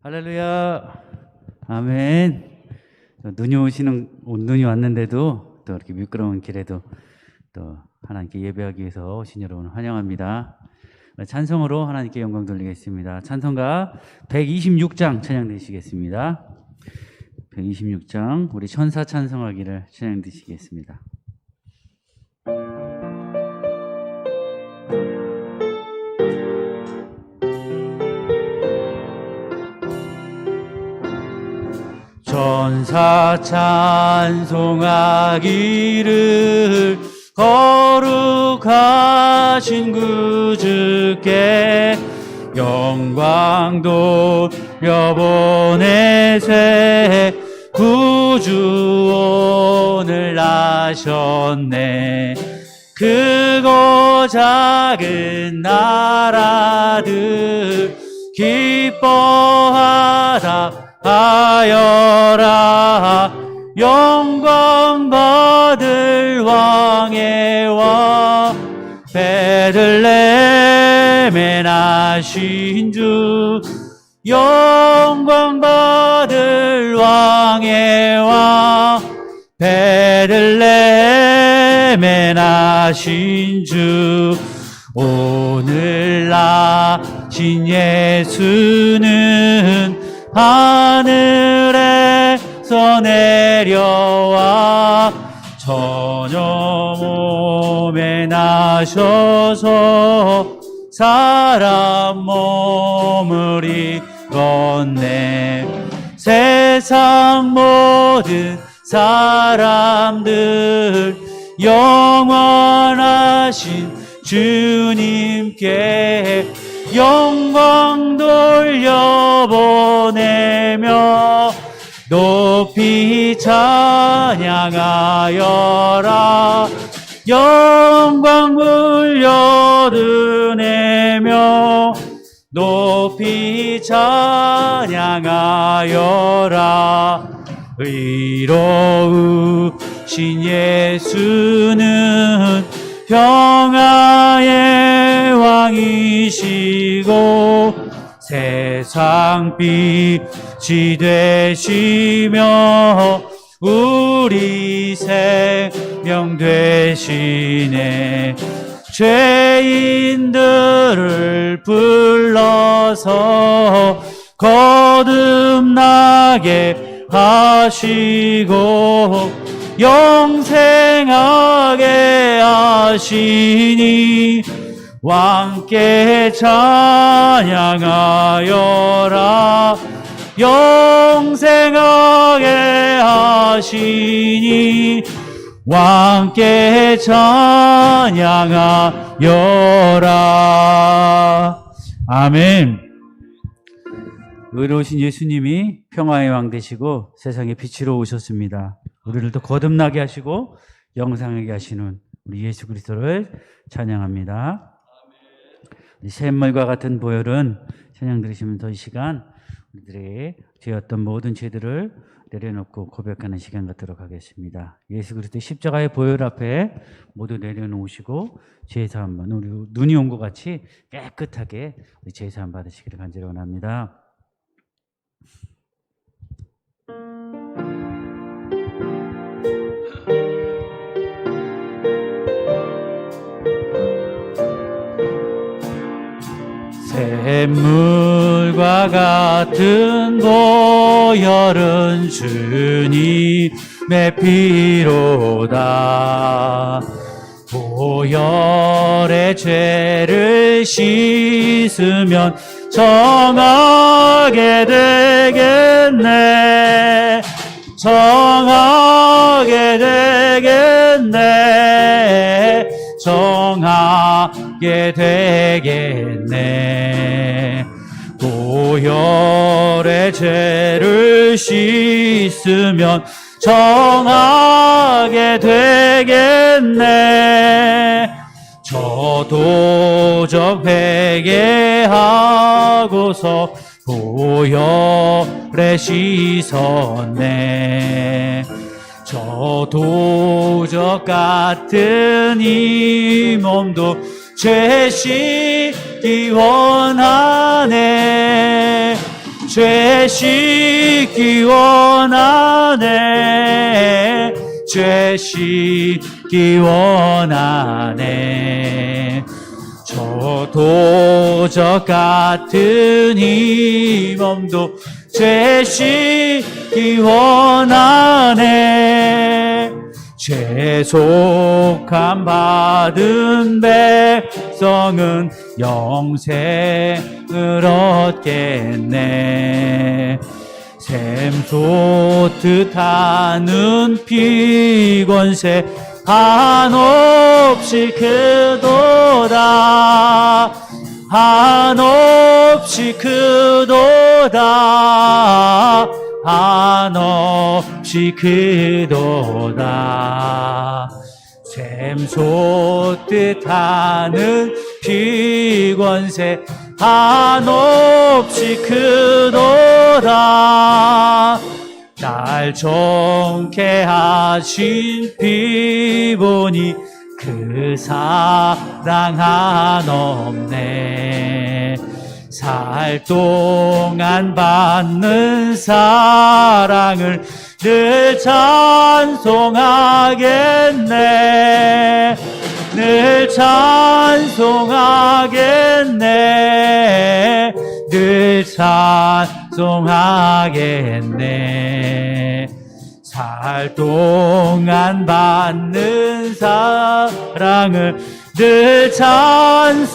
할렐루야. 아멘. 눈이 왔는데도 또 이렇게 미끄러운 길에도 또 하나님께 예배하기 위해서 오신 여러분 환영합니다. 찬송으로 하나님께 영광 돌리겠습니다. 찬송가 126장 찬양 드리시겠습니다. 126장 우리 천사 찬송하기를 찬양 드리시겠습니다. 천사 찬송하기를 거룩하신 구주께 영광 돌려보내세. 구주 오늘 나셨네. 크고 작은 나라들 기뻐하다 하여라. 영광 받을 왕의 왕 베들레헴에 나신 주. 영광 받을 왕의 왕 베들레헴에 나신 주. 오늘 나신 예수는 하늘에서 내려와 전혀 몸에 나셔서 사람 몸을 입었네. 세상 모든 사람들 영원하신 주님께 영광 돌려보내며 높이 찬양하여라. 영광 물려드리며 높이 찬양하여라. 의로우신 예수는 평화의 왕이시고 세상 빛이 되시며 우리 생명 되시네. 죄인들을 불러서 거듭나게 하시고 영생하게 하시니 왕께 찬양하여라. 영생하게 하시니 왕께 찬양하여라. 아멘. 의로우신 예수님이 평화의 왕 되시고 세상의 빛으로 오셨습니다. 우리를 또 거듭나게 하시고 영생하게 하시는 우리 예수 그리스도를 찬양합니다. 샘물과 같은 보혈은 찬양 들으시면서 이 시간 우리들의 죄였던 모든 죄들을 내려놓고 고백하는 시간 갖도록 하겠습니다. 예수 그리스도의 십자가의 보혈 앞에 모두 내려놓으시고 제사함, 우리 눈이 온 것 같이 깨끗하게 제사함 받으시기를 간절히 원합니다. 샘물과 같은 보혈은 주님의 피로다. 보혈의 죄를 씻으면 정하게 되겠네. 정하게 되겠네. 정하게 되겠네. 보혈의 죄를 씻으면 정하게 되겠네. 저도적 회개하고서 보혈에 씻었네. 저 도적 같은 이 몸도 죄 씻기 원하네. 죄 씻기 원하네. 죄 씻기 원하네. 저 도적 같은 이 몸도 죄 씻기 원하네. 죄속함 받은 백성은 영생을 얻겠네. 샘솟듯 하는 피권세 한없이 크도다. 한없이 크도다. 한없이 크도다. 샘솟듯 하는 피권세 한없이 크도다. 날 정케 하신 피보니 그 사랑 한없네. 살 동안 받는 사랑을 늘 찬송하겠네. 늘 찬송하겠네. 늘 찬송하겠네. 살 동안 받는 사랑을 늘 찬송하겠네.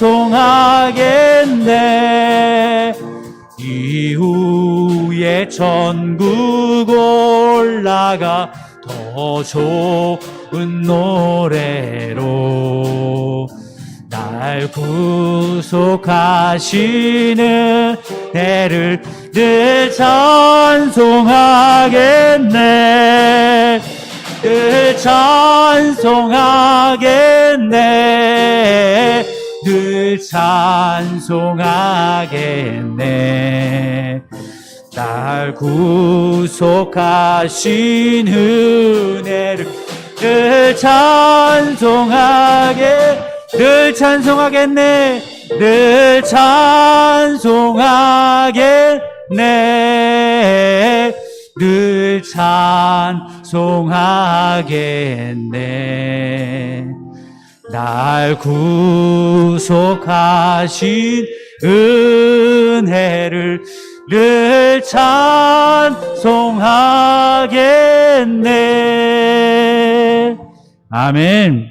이후에 천국 올라가 더 좋은 노래로 날 구속하시는 애를 늘 찬송하겠네. 늘 찬송하겠네. 늘 찬송하겠네. 날 구속하신 은혜를 늘 찬송하겠네. 늘 찬송하겠네. 늘 찬송하겠네. 날 구속하신 은혜를 늘 찬송하겠네. 아멘.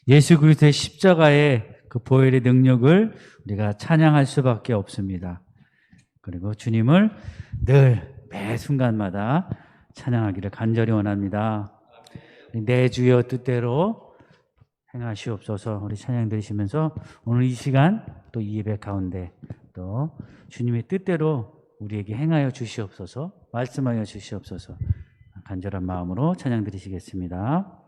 예수 그리스도의 십자가의 그 보혈의 능력을 우리가 찬양할 수밖에 없습니다. 그리고 주님을 늘 매 순간마다 찬양하기를 간절히 원합니다. 내 주여 뜻대로 행하시옵소서. 우리 찬양 드리시면서 오늘 이 시간 또 이 예배 가운데 또 주님의 뜻대로 우리에게 행하여 주시옵소서, 말씀하여 주시옵소서. 간절한 마음으로 찬양 드리시겠습니다.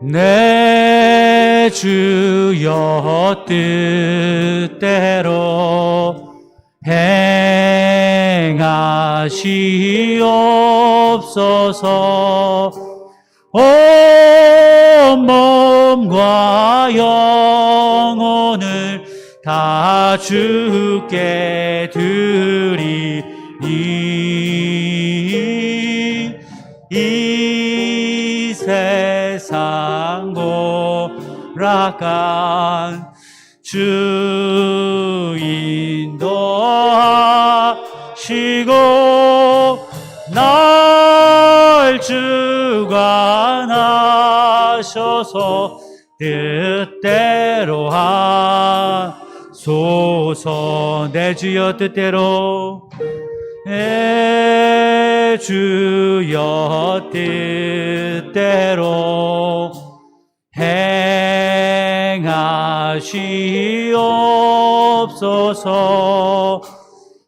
내 주여 뜻대로 행하시옵소서. 온 몸과 영혼을 다 주께 드리니 이 세상 고락한 주 인도하시고 날 주관하셔서 뜻대로 하소서. 내 주여 뜻대로, 내 주여 뜻대로 행하시옵소서.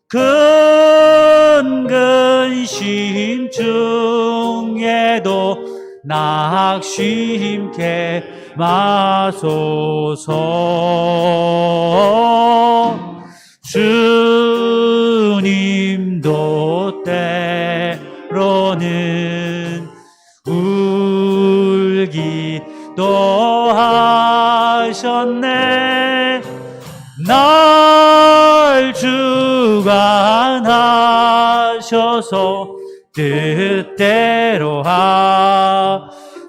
큰 근심 중에도 낙심케 마소서. 주님도 때로는 울기도 하셨네. 날 주관하셔서 뜻대로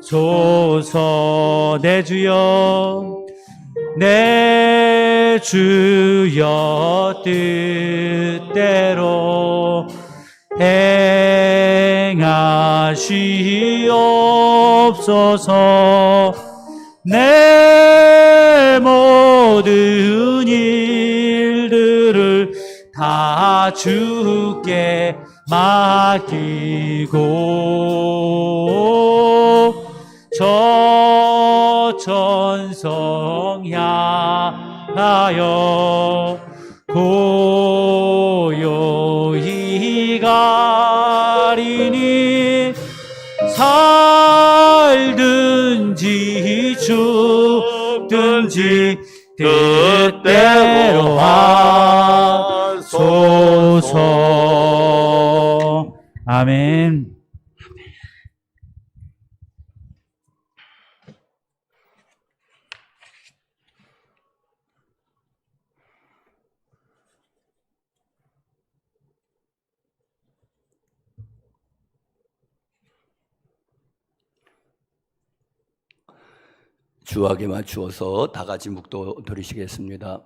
하소서. 내 주여, 내 주여, 뜻대로 행하시옵소서. 내 모든 일들을 다 주께 맡기고 저 천성 향하여 고요히 가리니 살든지 죽든지 뜻대로 하소서. 아멘. 주악에 맞추어서 다 같이 묵도 드리시겠습니다.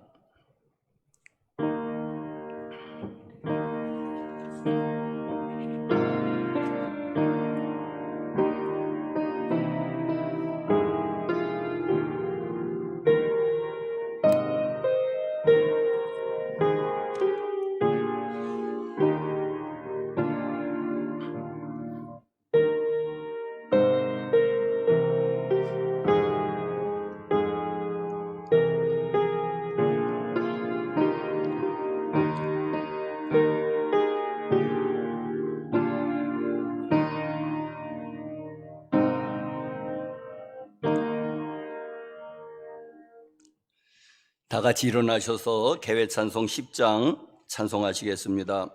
다 같이 일어나셔서 개회 찬송 10장 찬송하시겠습니다.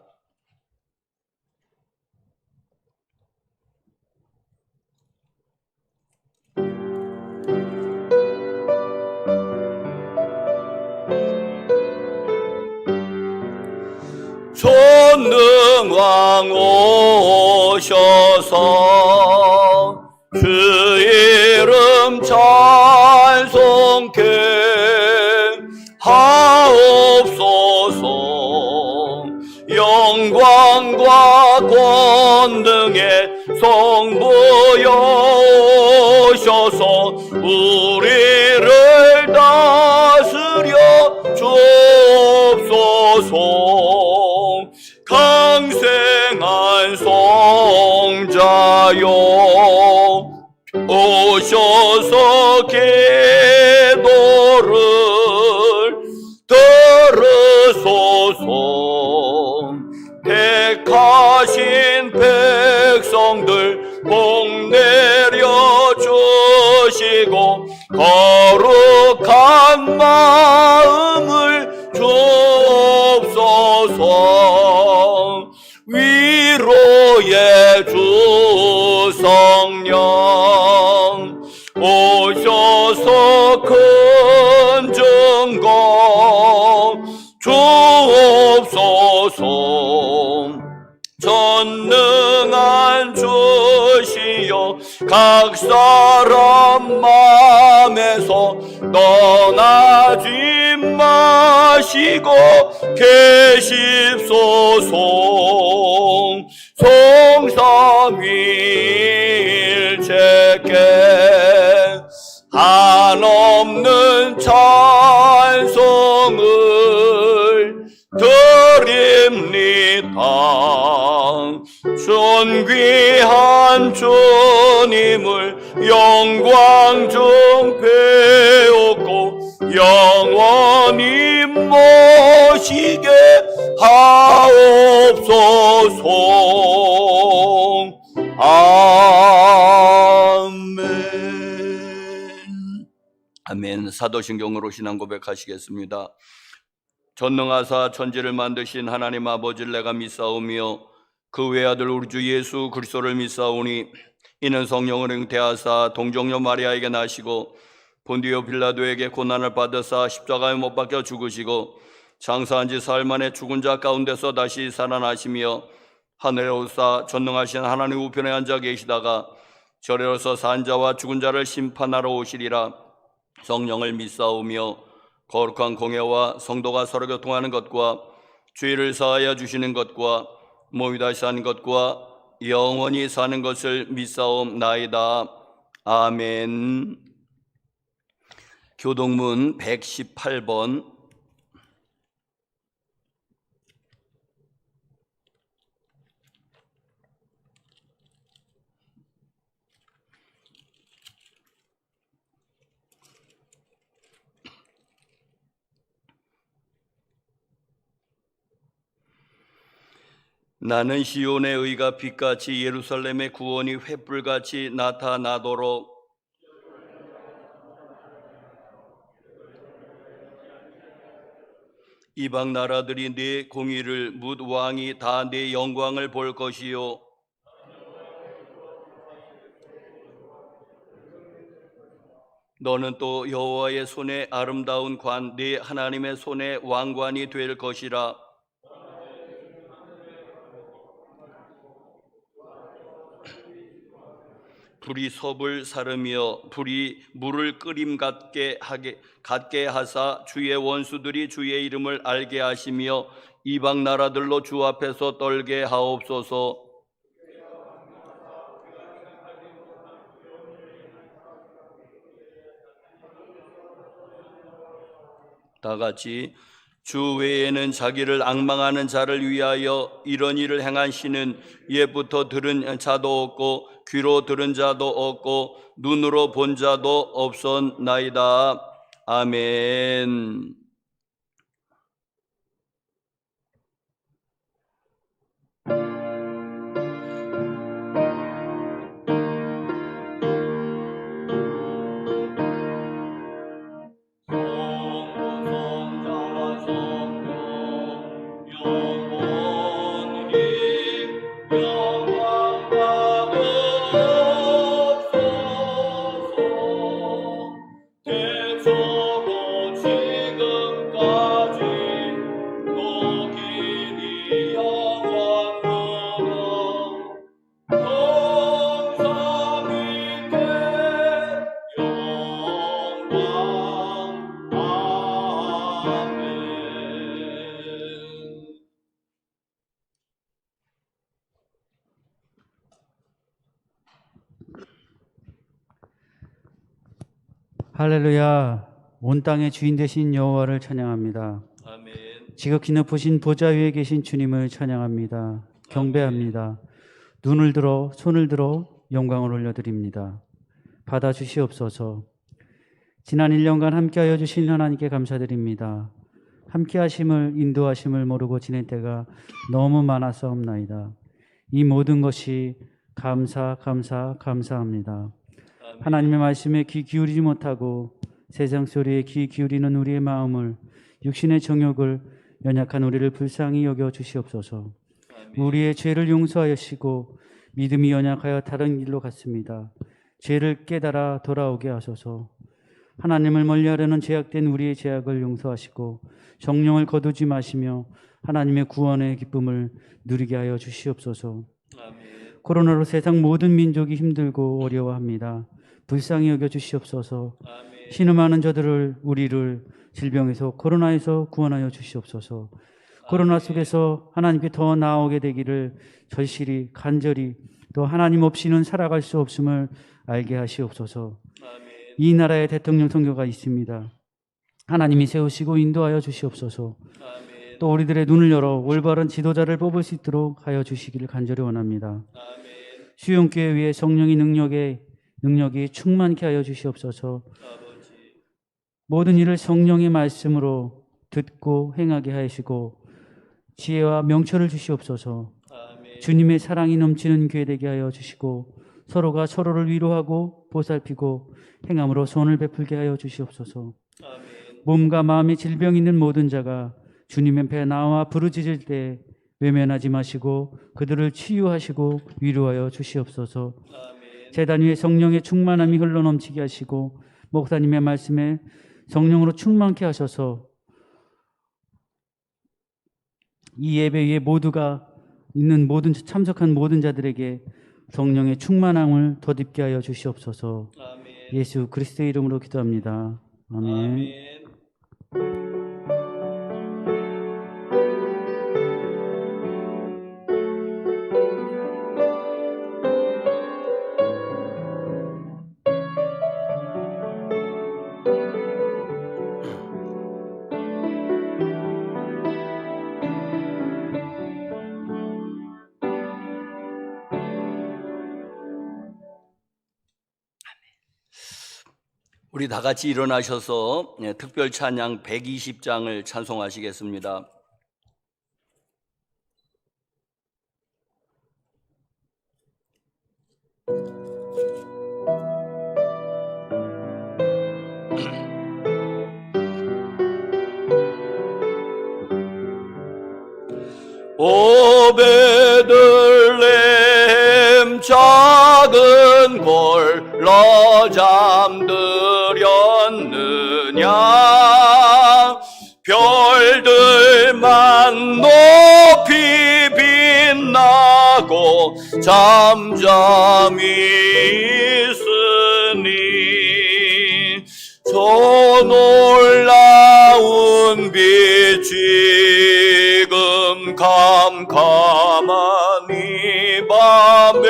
전능왕 오셔서 주 이름 찬송케 하옵소서. 영광과 권능의 성부여 오셔서 우리를 다스려 주옵소서. 강생한 성자여 오셔서 기도를 들으소서. 택하신 백성들 복 내려 주시고 거룩한 마음을 주옵소서. 위로의 주 성령 오셔서 큰 증거 주옵소서. 전능한 주시여 각 사람 맘에서 떠나지 마시고 계십소서. 성삼위일체께 한없는 찬송을 드립니다. 존귀한 주님을 영광 중 배웠고 영원히 모시게 하옵소서. 아멘. 아멘. 사도신경으로 신앙 고백하시겠습니다. 전능하사 천지를 만드신 하나님 아버지를 내가 믿사오며 그 외아들 우리 주 예수 그리스도를 믿사오니 이는 성령을 잉태하사 동정녀 마리아에게 나시고 본디오 빌라도에게 고난을 받으사 십자가에 못 박혀 죽으시고 장사한 지 사흘 만에 죽은 자 가운데서 다시 살아나시며 하늘에 오르사 전능하신 하나님 우편에 앉아 계시다가 저리로서 산 자와 죽은 자를 심판하러 오시리라. 성령을 믿사오며 거룩한 공회와 성도가 서로 교통하는 것과 죄를 사하여 주시는 것과 몸이 다시 사는 것과 영원히 사는 것을 믿사옵나이다. 아멘. 교동문 118번. 나는 시온의 의가 빛같이 예루살렘의 구원이 횃불같이 나타나도록 이방 나라들이 네 공의를 묻 왕이 다 네 영광을 볼 것이요 너는 또 여호와의 손에 아름다운 관 네 하나님의 손에 왕관이 될 것이라. 불이 섭을 사르며 불이 물을 끓임 같게 하사 주의 원수들이 주의 이름을 알게 하시며 이방 나라들로 주 앞에서 떨게 하옵소서. 다 같이 주 외에는 자기를 앙망하는 자를 위하여 이런 일을 행한 신은 옛부터 들은 자도 없고 귀로 들은 자도 없고 눈으로 본 자도 없었나이다. 아멘. 할렐루야. 온 땅의 주인 되신 여호와를 찬양합니다. 아멘. 지극히 높으신 보좌 위에 계신 주님을 찬양합니다. 경배합니다. 눈을 들어 손을 들어 영광을 올려드립니다. 받아주시옵소서. 지난 1년간 함께하여 주신 하나님께 감사드립니다. 함께하심을 인도하심을 모르고 지낼 때가 너무 많았사옵나이다. 이 모든 것이 감사합니다. 하나님의 말씀에 귀 기울이지 못하고 세상 소리에 귀 기울이는 우리의 마음을, 육신의 정욕을, 연약한 우리를 불쌍히 여겨 주시옵소서. 우리의 죄를 용서하시고 믿음이 연약하여 다른 길로 갔습니다. 죄를 깨달아 돌아오게 하소서. 하나님을 멀리하려는 죄악된 우리의 죄악을 용서하시고 정령을 거두지 마시며 하나님의 구원의 기쁨을 누리게 하여 주시옵소서. 코로나로 세상 모든 민족이 힘들고 어려워합니다. 불쌍히 여겨 주시옵소서. 신음하는 저들을, 우리를 질병에서, 코로나에서 구원하여 주시옵소서. 코로나 속에서 하나님께 더 나아오게 되기를 절실히 간절히, 또 하나님 없이는 살아갈 수 없음을 알게 하시옵소서. 이 나라에 대통령 선거가 있습니다. 하나님이 세우시고 인도하여 주시옵소서. 또 우리들의 눈을 열어 올바른 지도자를 뽑을 수 있도록 하여 주시기를 간절히 원합니다. 수용교회 위에 성령의 능력이 충만케 하여 주시옵소서. 모든 일을 성령의 말씀으로 듣고 행하게 하시고 지혜와 명철을 주시옵소서. 주님의 사랑이 넘치는 교회 되게 하여 주시고 서로가 서로를 위로하고 보살피고 행함으로 손을 베풀게 하여 주시옵소서. 몸과 마음에 질병 있는 모든 자가 주님의 배 나와 부르짖을 때 외면하지 마시고 그들을 치유하시고 위로하여 주시옵소서. 제단 위에 성령의 충만함이 흘러넘치게 하시고 목사님의 말씀에 성령으로 충만케 하셔서 이 예배 위에 모두가 있는 모든 참석한 모든 자들에게 성령의 충만함을 덧입게 하여 주시옵소서. 예수 그리스도의 이름으로 기도합니다. 아멘. 우리 다 같이 일어나셔서 특별 찬양 120장을 찬송하시겠습니다. 오 베들레헴 작은 골로 잠들였느냐 별들만 높이 빛나고 잠잠히 있으니 저 놀라운 빛 지금 캄캄한 이 밤에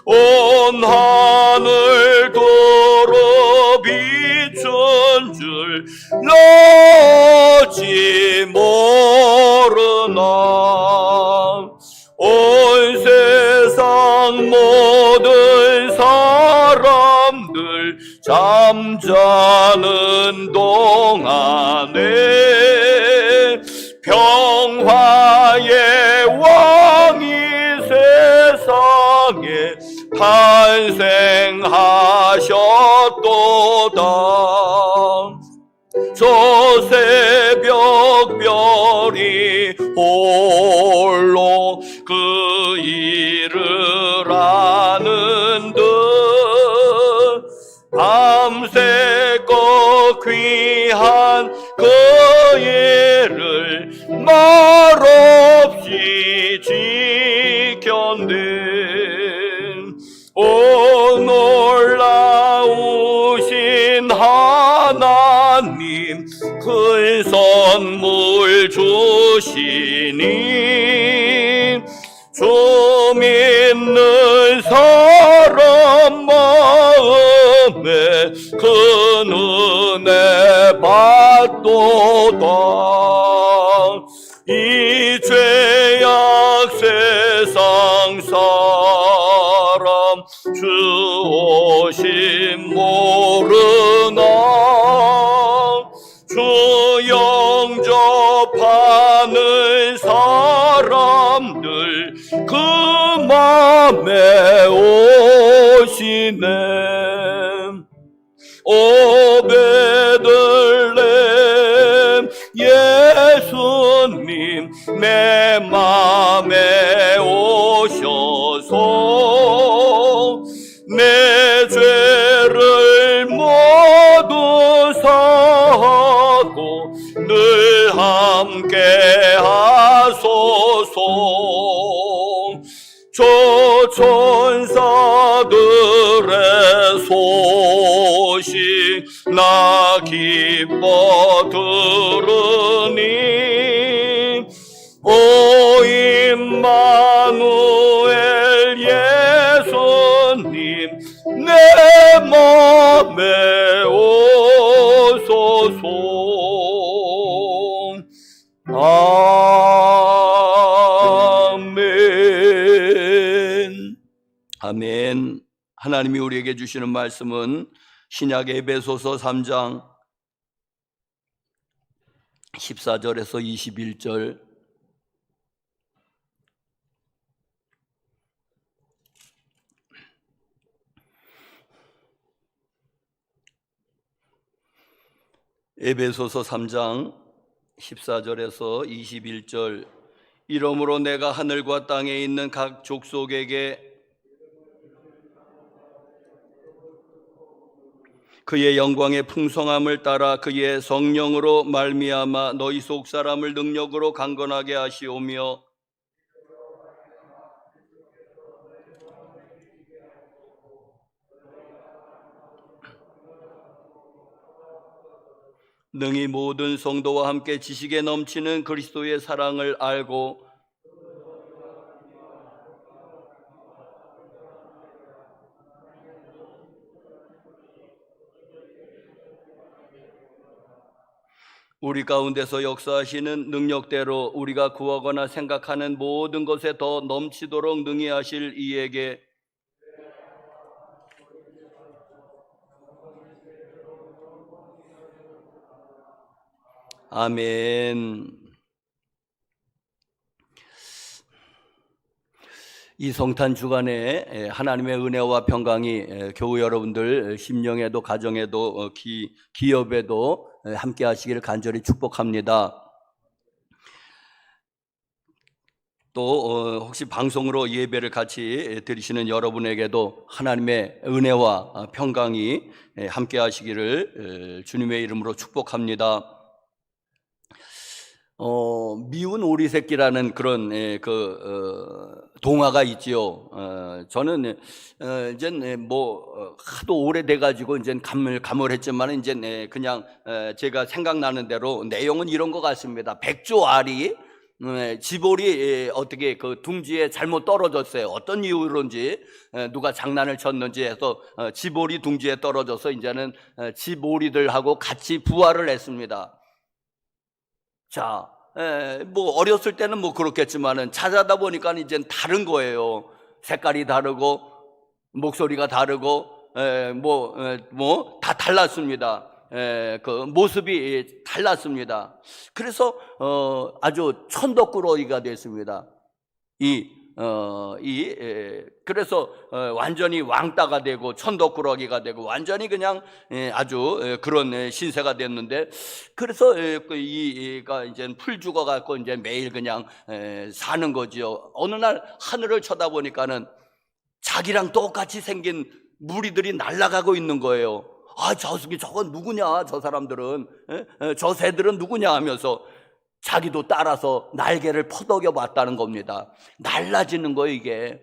온 하늘 도로 비춘 줄 어찌 모르나 온 세상 모든 사람들 잠자는 동안에 평화의 왕이 세상에 탄생하셨도다. 저 새벽 별이 홀로 그 일을 아는 듯 밤새고 귀한 그 일을 말없이 지켰네. 오 놀라우신 하나님 큰 선물 주시니 주 믿는 사람 마음에 큰 은혜 받도다. 이 죄악 세상 사람 주 오심 모르나 주 영접하는 사람들 그 맘에 오시네. 오 베들레헴 예수님 내 맘에 오셔서 내 죄를 모두 사하고 늘 함께 하소서. 저 천사들의 소식 나 기뻐 들으니 오 임마누엘 예수님 내 맘에 오소서. 아멘. 아멘. 하나님이 우리에게 주시는 말씀은 신약 에베소서 3장 14절에서 21절 에베소서 3장 14절에서 21절. 이러므로 내가 하늘과 땅에 있는 각 족속에게 그의 영광의 풍성함을 따라 그의 성령으로 말미암아 너희 속 사람을 능력으로 강건하게 하시오며 능히 모든 성도와 함께 지식에 넘치는 그리스도의 사랑을 알고 우리 가운데서 역사하시는 능력대로 우리가 구하거나 생각하는 모든 것에 더 넘치도록 능히 하실 이에게 아멘. 이 성탄 주간에 하나님의 은혜와 평강이 교우 여러분들 심령에도 가정에도 기업에도 함께 하시기를 간절히 축복합니다. 또 혹시 방송으로 예배를 같이 드리시는 여러분에게도 하나님의 은혜와 평강이 함께 하시기를 주님의 이름으로 축복합니다. 미운 오리 새끼라는 그런 동화가 있지요. 저는 이제 하도 오래돼 가지고 이제 가물가물했지만 이제 그냥 제가 생각나는 대로 내용은 이런 것 같습니다. 백조알이 지볼이 어떻게 그 둥지에 잘못 떨어졌어요. 어떤 이유로인지 누가 장난을 쳤는지 해서 지볼이 둥지에 떨어져서 이제는 지볼이들하고 같이 부화를 했습니다. 자, 어렸을 때는 그렇겠지만은 찾아다 보니까 이제 다른 거예요. 색깔이 다르고 목소리가 다르고 다 달랐습니다. 그 모습이 달랐습니다. 그래서 아주 천덕꾸러기가 됐습니다. 그래서 완전히 왕따가 되고 천덕꾸러기가 되고 완전히 그냥 아주 그런 신세가 됐는데, 그래서 이가 이제 풀 죽어 갖고 이제 매일 그냥 사는 거지요. 어느 날 하늘을 쳐다보니까는 자기랑 똑같이 생긴 무리들이 날아가고 있는 거예요. 아, 저건 누구냐? 저 사람들은 저 새들은 누구냐 하면서 자기도 따라서 날개를 퍼덕여 봤다는 겁니다. 날라지는 거예요, 이게.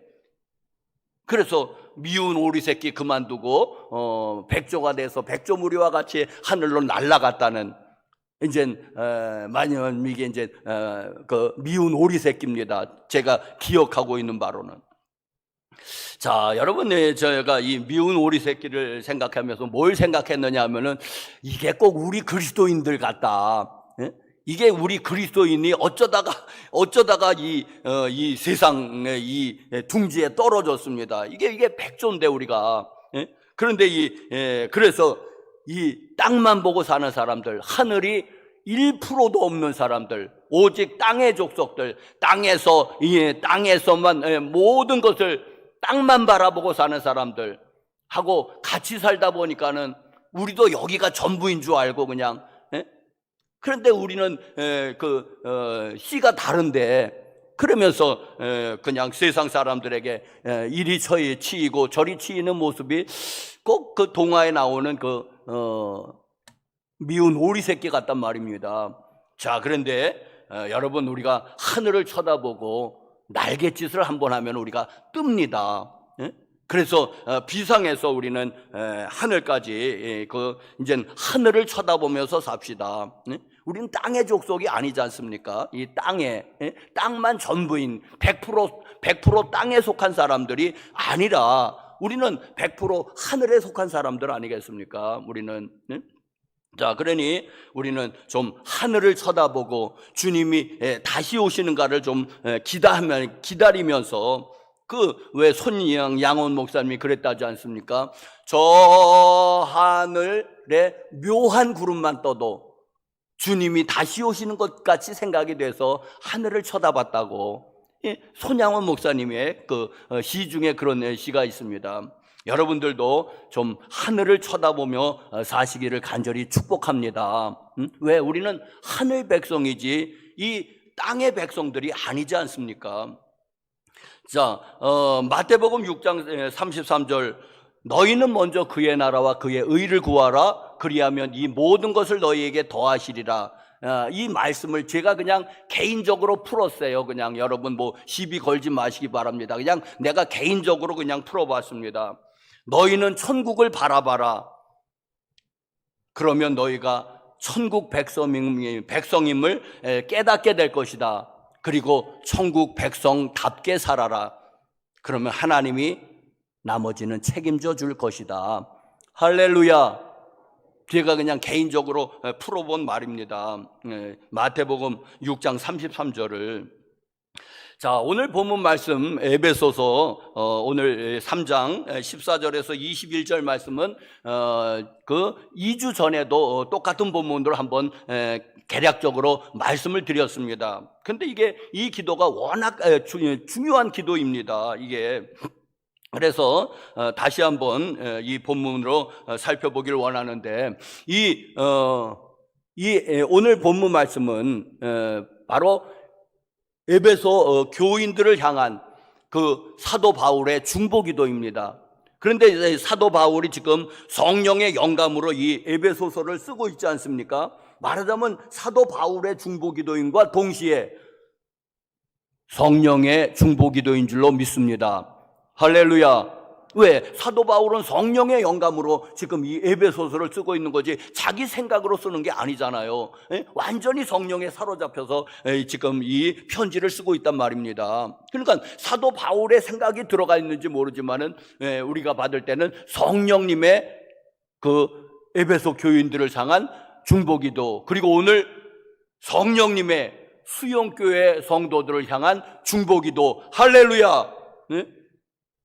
그래서 미운 오리 새끼 그만두고 백조가 돼서 백조무리와 같이 하늘로 날아갔다는, 이제 만연 이게 이제 그 미운 오리 새끼입니다. 제가 기억하고 있는 바로는. 자, 여러분, 제가 이 미운 오리 새끼를 생각하면서 뭘 생각했느냐 하면은 이게 꼭 우리 그리스도인들 같다. 이게 우리 그리스도인이 어쩌다가 이 세상에 이 둥지에 떨어졌습니다. 이게 백조인데 우리가. 그런데 그래서 이 땅만 보고 사는 사람들, 하늘이 1%도 없는 사람들, 오직 땅의 족속들, 땅에서만 모든 것을 땅만 바라보고 사는 사람들 하고 같이 살다 보니까는 우리도 여기가 전부인 줄 알고 그냥. 그런데 우리는 씨가 다른데, 그러면서 그냥 세상 사람들에게 이리 저리 치이고 저리 치이는 모습이 꼭 그 동화에 나오는 미운 오리 새끼 같단 말입니다. 자, 그런데 여러분, 우리가 하늘을 쳐다보고 날갯짓을 한번 하면 우리가 뜹니다. 그래서 비상에서 우리는 하늘까지 이제 하늘을 쳐다보면서 삽시다. 우리는 땅의 족속이 아니지 않습니까? 이 땅만 전부인 100% 땅에 속한 사람들이 아니라 우리는 100% 하늘에 속한 사람들 아니겠습니까? 우리는. 자, 그러니 우리는 좀 하늘을 쳐다보고 주님이 다시 오시는가를 좀 기다리면서, 왜 손양 양원 목사님이 그랬다지 않습니까? 저 하늘에 묘한 구름만 떠도 주님이 다시 오시는 것 같이 생각이 돼서 하늘을 쳐다봤다고 손양원 목사님의 시 중에 그런 시가 있습니다. 여러분들도 좀 하늘을 쳐다보며 사시기를 간절히 축복합니다. 왜? 우리는 하늘 백성이지 이 땅의 백성들이 아니지 않습니까? 자, 마태복음 6장 33절, 너희는 먼저 그의 나라와 그의 의를 구하라. 그리하면 이 모든 것을 너희에게 더하시리라. 이 말씀을 제가 그냥 개인적으로 풀었어요. 그냥 여러분 뭐 시비 걸지 마시기 바랍니다. 그냥 내가 개인적으로 그냥 풀어봤습니다. 너희는 천국을 바라봐라. 그러면 너희가 천국 백성임을 깨닫게 될 것이다. 그리고 천국 백성답게 살아라. 그러면 하나님이 나머지는 책임져 줄 것이다. 할렐루야. 제가 그냥 개인적으로 풀어본 말입니다. 마태복음 6장 33절을. 자, 오늘 본문 말씀 에베소서 오늘 3장 14절에서 21절 말씀은 그 2주 전에도 똑같은 본문으로 한번 개략적으로 말씀을 드렸습니다. 근데 이게 이 기도가 워낙 중요한 기도입니다. 이게 그래서 다시 한번 이 본문으로 살펴보기를 원하는데 이 오늘 본문 말씀은 바로 에베소 교인들을 향한 그 사도 바울의 중보기도입니다. 그런데 사도 바울이 지금 성령의 영감으로 이 에베소서를 쓰고 있지 않습니까? 말하자면 사도 바울의 중보기도인과 동시에 성령의 중보기도인 줄로 믿습니다. 할렐루야. 왜? 사도 바울은 성령의 영감으로 지금 이 에베소서를 쓰고 있는 거지 자기 생각으로 쓰는 게 아니잖아요. 완전히 성령에 사로잡혀서 지금 이 편지를 쓰고 있단 말입니다. 그러니까 사도 바울의 생각이 들어가 있는지 모르지만은 우리가 받을 때는 성령님의 그 에베소 교인들을 향한 중보기도, 그리고 오늘 성령님의 수영교회 성도들을 향한 중보기도, 할렐루야.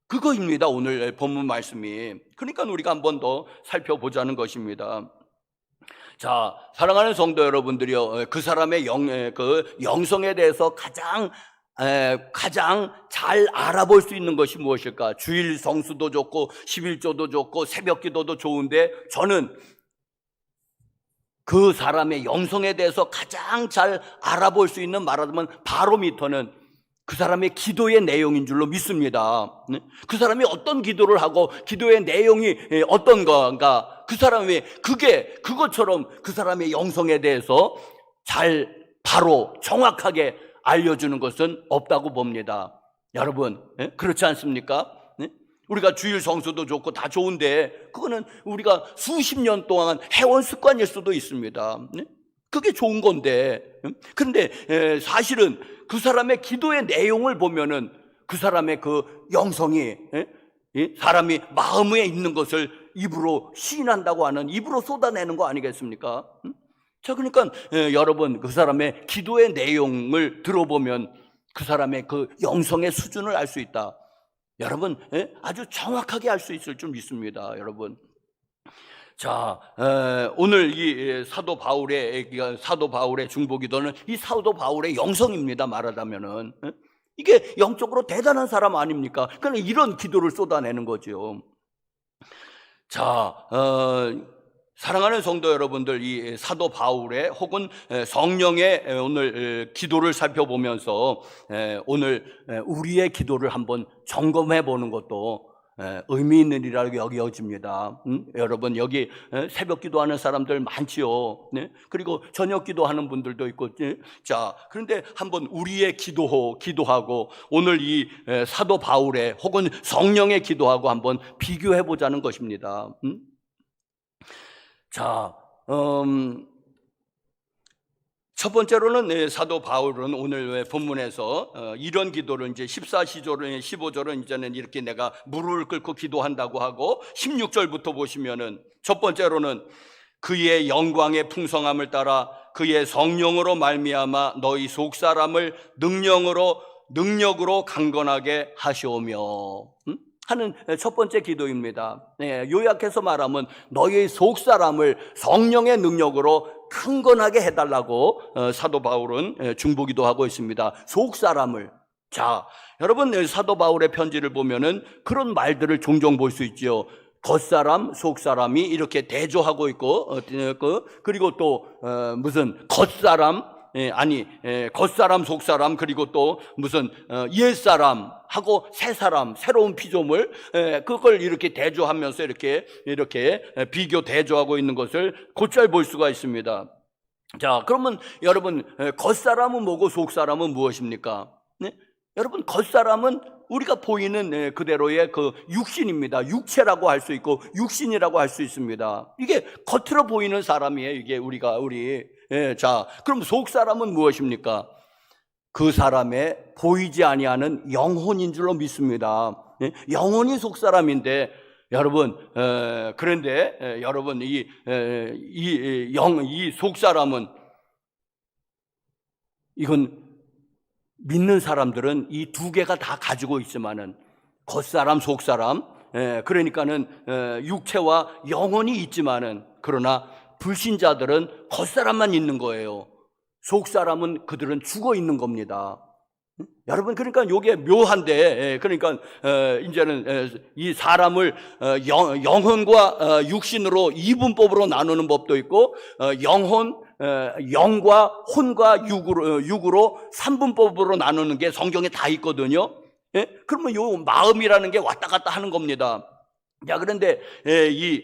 그거입니다. 오늘 본문 말씀이. 그러니까 우리가 한 번 더 살펴보자는 것입니다. 자, 사랑하는 성도 여러분들이요, 그 사람의 영성에 대해서 가장 잘 알아볼 수 있는 것이 무엇일까? 주일 성수도 좋고 11조도 좋고 새벽기도도 좋은데, 저는 그 사람의 영성에 대해서 가장 잘 알아볼 수 있는, 말하자면 바로미터는 그 사람의 기도의 내용인 줄로 믿습니다. 그 사람이 어떤 기도를 하고 기도의 내용이 어떤 건가, 그 사람이 그것처럼 그 사람의 영성에 대해서 잘 바로 정확하게 알려주는 것은 없다고 봅니다. 여러분, 그렇지 않습니까? 우리가 주일 성수도 좋고 다 좋은데 그거는 우리가 수십 년 동안 해온 습관일 수도 있습니다. 그게 좋은 건데, 그런데 사실은 그 사람의 기도의 내용을 보면은 그 사람의 그 영성이, 사람이 마음에 있는 것을 입으로 시인한다고 하는, 입으로 쏟아내는 거 아니겠습니까? 자, 그러니까 여러분, 그 사람의 기도의 내용을 들어보면 그 사람의 그 영성의 수준을 알 수 있다. 여러분, 아주 정확하게 알 수 있을 줄 믿습니다. 여러분. 자, 오늘 이 사도 바울의 중보기도는 이 사도 바울의 영성입니다. 말하자면은 이게 영적으로 대단한 사람 아닙니까? 그러니까 이런 기도를 쏟아내는 거죠. 자, 사랑하는 성도 여러분들, 이 사도 바울의 혹은 성령의 오늘 기도를 살펴보면서 오늘 우리의 기도를 한번 점검해 보는 것도 의미 있는 일이라고 여겨집니다. 여러분, 여기 새벽 기도하는 사람들 많지요. 네? 그리고 저녁 기도하는 분들도 있고. 자, 그런데 한번 우리의 기도하고 오늘 이 사도 바울의 혹은 성령의 기도하고 한번 비교해 보자는 것입니다. 자, 첫 번째로는 사도 바울은 오늘 본문에서 이런 기도를 이제 14시절은 15절은 이제는 이렇게 내가 무릎을 꿇고 기도한다고 하고, 16절부터 보시면은 첫 번째로는 그의 영광의 풍성함을 따라 그의 성령으로 말미암아 너희 속사람을 능력으로 강건하게 하시오며 하는 첫 번째 기도입니다. 요약해서 말하면 너희 속사람을 성령의 능력으로 강건하게 해달라고 사도 바울은 중보기도 하고 있습니다. 속사람을, 자, 여러분 사도 바울의 편지를 보면은 그런 말들을 종종 볼 수 있지요. 겉사람, 속사람이 이렇게 대조하고 있고, 그리고 또 무슨 겉사람, 겉사람, 속사람, 그리고 또 무슨 옛사람 하고 새사람, 새로운 피조물, 그걸 이렇게 대조하면서 이렇게 비교 대조하고 있는 것을 곧잘 볼 수가 있습니다. 자, 그러면 여러분 겉사람은 뭐고 속사람은 무엇입니까? 네? 여러분 겉사람은 우리가 보이는 그대로의 그 육신입니다. 육체라고 할 수 있고 육신이라고 할 수 있습니다. 이게 겉으로 보이는 사람이에요. 이게 우리. 자, 그럼 속사람은 무엇입니까? 그 사람의 보이지 아니하는 영혼인 줄로 믿습니다. 영혼이 속사람인데 여러분, 그런데 여러분 이 속사람은 이건 믿는 사람들은 이 두 개가 다 가지고 있지만은 겉사람, 속사람, 그러니까는 육체와 영혼이 있지만은 그러나 불신자들은 겉사람만 있는 거예요. 속사람은 그들은 죽어 있는 겁니다. 여러분, 그러니까 요게 묘한데, 그러니까 이제는 이 사람을 영혼과 육신으로 이분법으로 나누는 법도 있고, 영과 혼과 육으로 삼분법으로 나누는 게 성경에 다 있거든요. 그러면 요 마음이라는 게 왔다 갔다 하는 겁니다. 자, 그런데 이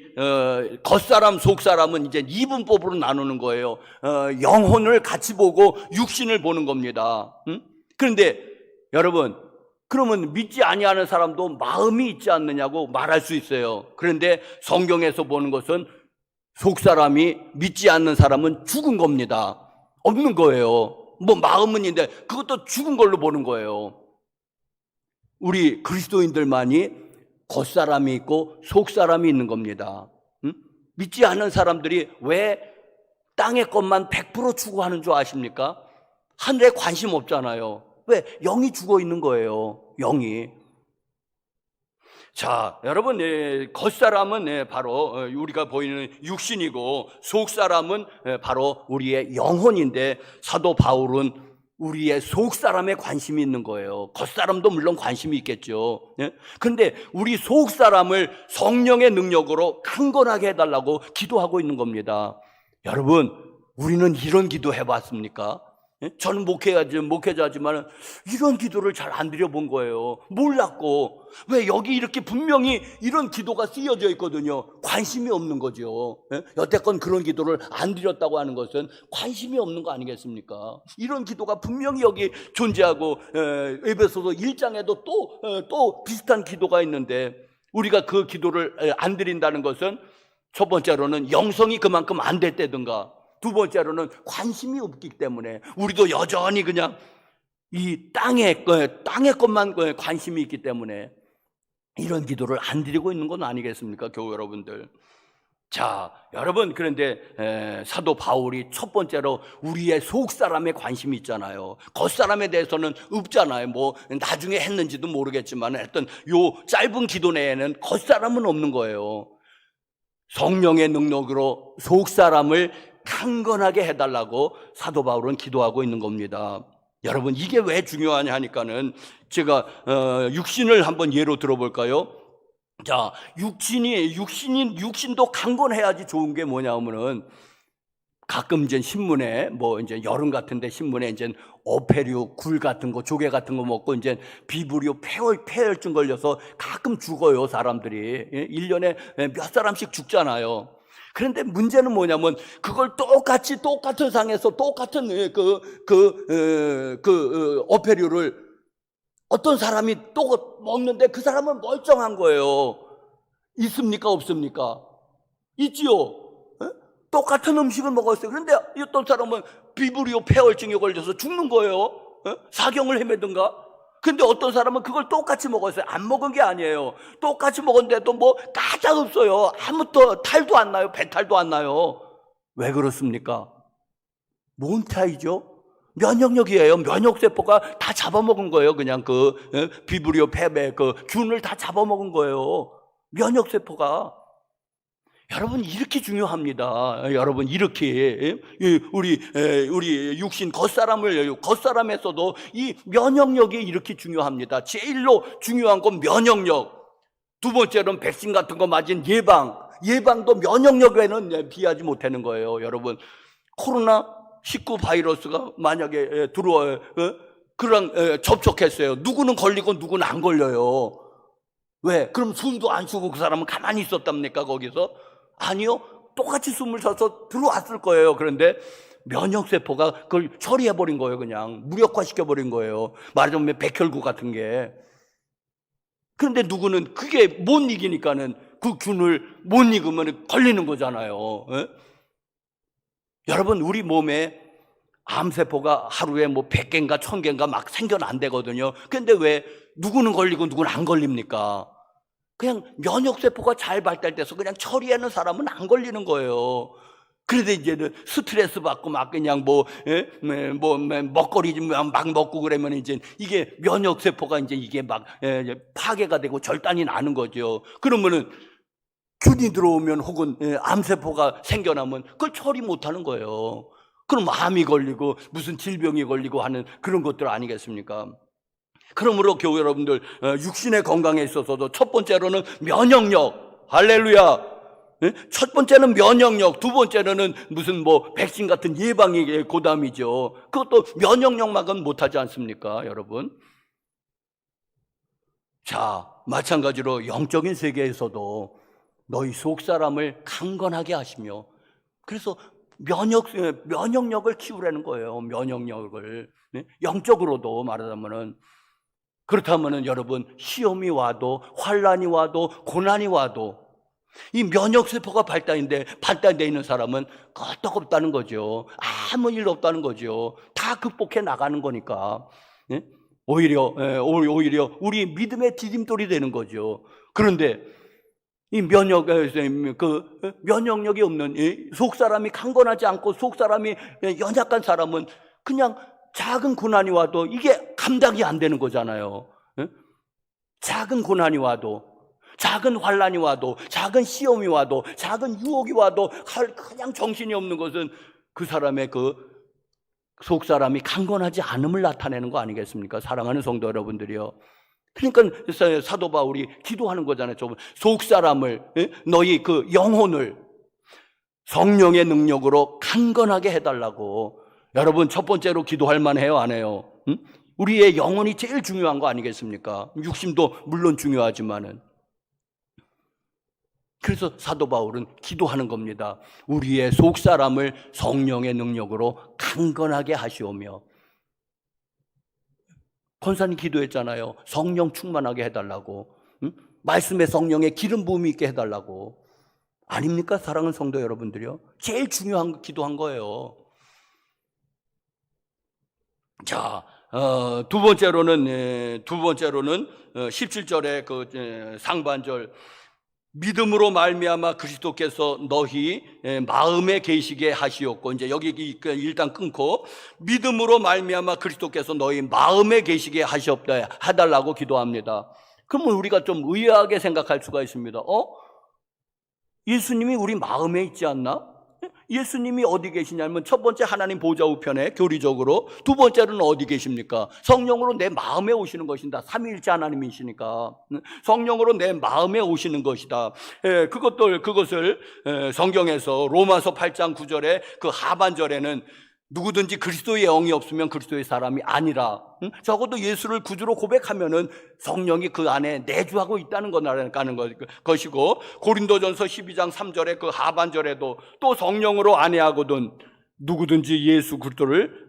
겉사람, 속사람은 이제 이분법으로 나누는 거예요. 영혼을 같이 보고 육신을 보는 겁니다. 그런데 여러분, 그러면 믿지 아니하는 사람도 마음이 있지 않느냐고 말할 수 있어요. 그런데 성경에서 보는 것은 속사람이 믿지 않는 사람은 죽은 겁니다. 없는 거예요. 뭐 마음은 있는데 그것도 죽은 걸로 보는 거예요. 우리 그리스도인들만이 겉사람이 있고 속사람이 있는 겁니다. 믿지 않는 사람들이 왜 땅의 것만 100% 추구하는 줄 아십니까? 하늘에 관심 없잖아요. 왜? 영이 죽어 있는 거예요. 영이. 자, 여러분, 겉사람은 바로 우리가 보이는 육신이고 속사람은 바로 우리의 영혼인데 사도 바울은 우리의 속사람에 관심이 있는 거예요. 겉사람도 물론 관심이 있겠죠. 그런데 우리 속사람을 성령의 능력으로 강건하게 해달라고 기도하고 있는 겁니다. 여러분, 우리는 이런 기도 해봤습니까? 저는 목회자지만 이런 기도를 잘 안 드려본 거예요. 몰랐고. 왜 여기 이렇게 분명히 이런 기도가 쓰여져 있거든요. 관심이 없는 거죠. 여태껏 그런 기도를 안 드렸다고 하는 것은 관심이 없는 거 아니겠습니까? 이런 기도가 분명히 여기 존재하고 에베소서 1장에도 또 비슷한 기도가 있는데 우리가 그 기도를 안 드린다는 것은 첫 번째로는 영성이 그만큼 안 될 때든가 두 번째로는 관심이 없기 때문에 우리도 여전히 그냥 이 땅의 것만 관심이 있기 때문에 이런 기도를 안 드리고 있는 건 아니겠습니까? 교회 여러분들. 자, 여러분, 그런데 사도 바울이 첫 번째로 우리의 속사람에 관심이 있잖아요. 겉사람에 대해서는 없잖아요. 뭐 나중에 했는지도 모르겠지만 하여튼 요 짧은 기도 내에는 겉사람은 없는 거예요. 성령의 능력으로 속사람을 강건하게 해달라고 사도 바울은 기도하고 있는 겁니다. 여러분, 이게 왜 중요하냐 하니까는 제가 육신을 한번 예로 들어볼까요? 자, 육신도 강건해야지 좋은 게 뭐냐면은 가끔 이제 신문에 뭐 이제 여름 같은데 신문에 이제 어패류, 굴 같은 거, 조개 같은 거 먹고 이제 비브리오 폐혈증 걸려서 가끔 죽어요, 사람들이. 1년에 몇 사람씩 죽잖아요. 그런데 문제는 뭐냐면 그걸 똑같은 상에서 똑같은 어패류를 어떤 사람이 또 먹는데 그 사람은 멀쩡한 거예요. 있습니까? 없습니까? 있지요. 똑같은 음식을 먹었어요. 그런데 어떤 사람은 비브리오 폐혈증에 걸려서 죽는 거예요. 사경을 헤매든가. 근데 어떤 사람은 그걸 똑같이 먹었어요. 안 먹은 게 아니에요. 똑같이 먹었는데도 뭐 까딱 없어요. 아무것도 탈도 안 나요. 배탈도 안 나요. 왜 그렇습니까? 뭔 차이죠? 면역력이에요. 면역세포가 다 잡아먹은 거예요. 그냥 비브리오 폐의 균을 다 잡아먹은 거예요. 면역세포가. 여러분 이렇게 중요합니다. 여러분 이렇게 우리 육신 겉사람에서도 이 면역력이 이렇게 중요합니다. 제일로 중요한 건 면역력. 두 번째로는 백신 같은 거 맞은 예방도 면역력에는 비하지 못하는 거예요. 여러분 코로나19 바이러스가 만약에 들어와요. 그랑 접촉했어요. 누구는 걸리고 누구는 안 걸려요. 왜? 그럼 숨도 안 쉬고 그 사람은 가만히 있었답니까 거기서? 아니요. 똑같이 숨을 쉬어서 들어왔을 거예요. 그런데 면역세포가 그걸 처리해버린 거예요. 그냥 무력화시켜버린 거예요. 말하자면 백혈구 같은 게. 그런데 누구는 그게 못 이기니까는 그 균을 못 이기면 걸리는 거잖아요. 여러분 우리 몸에 암세포가 하루에 뭐 100개인가 1000개인가 막 생겨난대거든요. 그런데 왜 누구는 걸리고 누구는 안 걸립니까? 그냥 면역세포가 잘 발달돼서 그냥 처리하는 사람은 안 걸리는 거예요. 그런데 이제는 스트레스 받고 막 그냥 먹거리 막 먹고 그러면 이제 이게 면역세포가 이제 이게 막 파괴가 되고 절단이 나는 거죠. 그러면은 균이 들어오면 혹은 암세포가 생겨나면 그걸 처리 못 하는 거예요. 그럼 암이 걸리고 무슨 질병이 걸리고 하는 그런 것들 아니겠습니까? 그러므로 교회 여러분들 육신의 건강에 있어서도 첫 번째로는 면역력. 할렐루야. 첫 번째는 면역력, 두 번째로는 무슨 백신 같은 예방이 고담이죠. 그것도 면역력만은 못하지 않습니까, 여러분? 자, 마찬가지로 영적인 세계에서도 너희 속사람을 강건하게 하시며, 그래서 면역력을 키우라는 거예요. 면역력을. 영적으로도 말하자면은. 그렇다면은 여러분 시험이 와도 환란이 와도 고난이 와도 이 면역세포가 발달되어 있는 사람은 끄떡없다는 거죠. 아무 일 없다는 거죠. 다 극복해 나가는 거니까. 오히려 우리 믿음의 디딤돌이 되는 거죠. 그런데 이 면역력이 없는 속사람이 강건하지 않고 속사람이 연약한 사람은 그냥 작은 고난이 와도 이게 감당이 안 되는 거잖아요. 작은 고난이 와도, 작은 환란이 와도, 작은 시험이 와도, 작은 유혹이 와도 그냥 정신이 없는 것은 그 사람의 그 속사람이 강건하지 않음을 나타내는 거 아니겠습니까? 사랑하는 성도 여러분들이요. 그러니까 사도 바울이 기도하는 거잖아요. 속사람을, 너희 그 영혼을 성령의 능력으로 강건하게 해달라고. 여러분 첫 번째로 기도할 만해요, 안 해요? 우리의 영혼이 제일 중요한 거 아니겠습니까? 육심도 물론 중요하지만은. 그래서 사도 바울은 기도하는 겁니다. 우리의 속사람을 성령의 능력으로 강건하게 하시오며. 권사님 기도했잖아요. 성령 충만하게 해달라고. 말씀의 성령의 기름 부음이 있게 해달라고. 아닙니까? 사랑하는 성도 여러분들이요. 제일 중요한 기도한 거예요. 자, 두 번째로는 17절의 그 상반절, 믿음으로 말미암아 그리스도께서 너희 마음에 계시게 하시었고, 이제 여기 일단 끊고 믿음으로 말미암아 그리스도께서 너희 마음에 계시게 하시옵다 해달라고 기도합니다. 그러면 우리가 좀 의아하게 생각할 수가 있습니다. 예수님이 우리 마음에 있지 않나? 예수님이 어디 계시냐면 첫 번째 하나님 보좌 우편에 교리적으로, 두 번째로는 어디 계십니까? 성령으로 내 마음에 오시는 것이다. 삼위일체 하나님이시니까 성령으로 내 마음에 오시는 것이다. 그것을 성경에서 로마서 8장 9절에 그 하반절에는 누구든지 그리스도의 영이 없으면 그리스도의 사람이 아니라, 적어도 예수를 구주로 고백하면은 성령이 그 안에 내주하고 있다는 거라는 것이고, 고린도전서 12장 3절에 그 하반절에도 또 성령으로 안해하거든 누구든지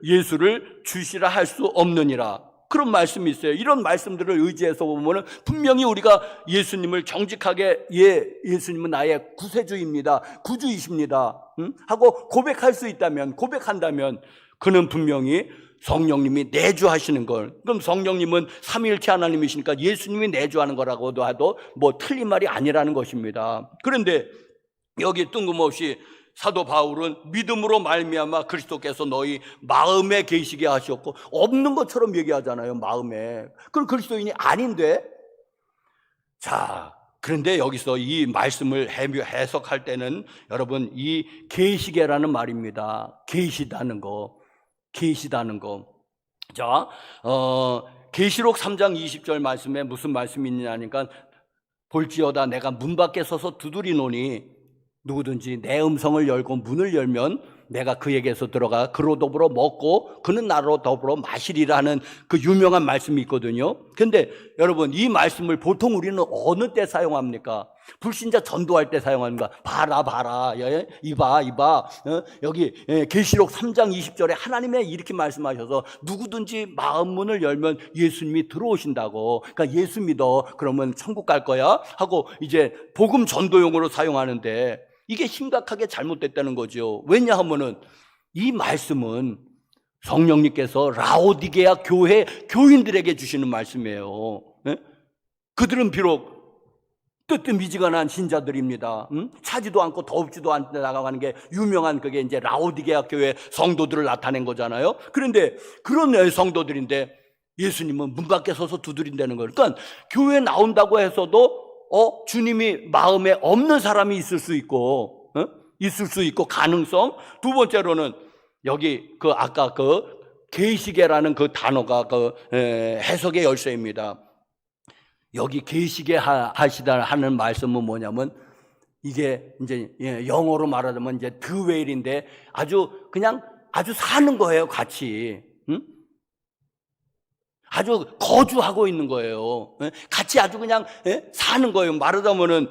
예수를 주시라 할 수 없느니라, 그런 말씀이 있어요. 이런 말씀들을 의지해서 보면은 분명히 우리가 예수님을 정직하게 예수님은 나의 구세주입니다, 구주이십니다 하고 고백한다면 그는 분명히 성령님이 내주하시는 걸, 그럼 성령님은 삼위일체 하나님이시니까 예수님이 내주하는 거라고도 해도 틀린 말이 아니라는 것입니다. 그런데 여기 뜬금없이 사도 바울은 믿음으로 말미암아 그리스도께서 너희 마음에 계시게 하셨고, 없는 것처럼 얘기하잖아요. 마음에. 그럼 그리스도인이 아닌데, 자, 그런데 여기서 이 말씀을 해석할 때는 여러분 이 계시계라는 말입니다. 계시다는 거. 자, 계시록 3장 20절 말씀에 무슨 말씀이 있냐니까 볼지어다 내가 문 밖에 서서 두드리노니 누구든지 내 음성을 열고 문을 열면 내가 그에게서 들어가 그로 더불어 먹고 그는 나로 더불어 마시리라는 그 유명한 말씀이 있거든요. 근데 여러분 이 말씀을 보통 우리는 어느 때 사용합니까? 불신자 전도할 때 사용합니다. 봐라 이봐 여기 계시록 3장 20절에 하나님이 이렇게 말씀하셔서 누구든지 마음 문을 열면 예수님이 들어오신다고. 그러니까 예수 믿어 그러면 천국 갈 거야 하고 이제 복음 전도용으로 사용하는데 이게 심각하게 잘못됐다는 거죠. 왜냐하면은 이 말씀은 성령님께서 라오디게아 교회 교인들에게 주시는 말씀이에요. 그들은 비록 뜨뜻미지근한 신자들입니다. 차지도 않고 더웁지도 않게 나가는 게 유명한 그게 이제 라오디게아 교회 성도들을 나타낸 거잖아요. 그런데 그런 성도들인데 예수님은 문 밖에 서서 두드린다는 거예요. 그러니까 교회 나온다고 해서도 주님이 마음에 없는 사람이 있을 수 있고 가능성. 두 번째로는 여기 그 아까 그 계시계라는 그 단어가 그 해석의 열쇠입니다. 여기 계시계 하시다 하는 말씀은 뭐냐면 이게 이제 영어로 말하자면 이제 드웨일인데 아주 사는 거예요, 같이. 아주 거주하고 있는 거예요. 같이 아주 그냥 사는 거예요. 말하자면은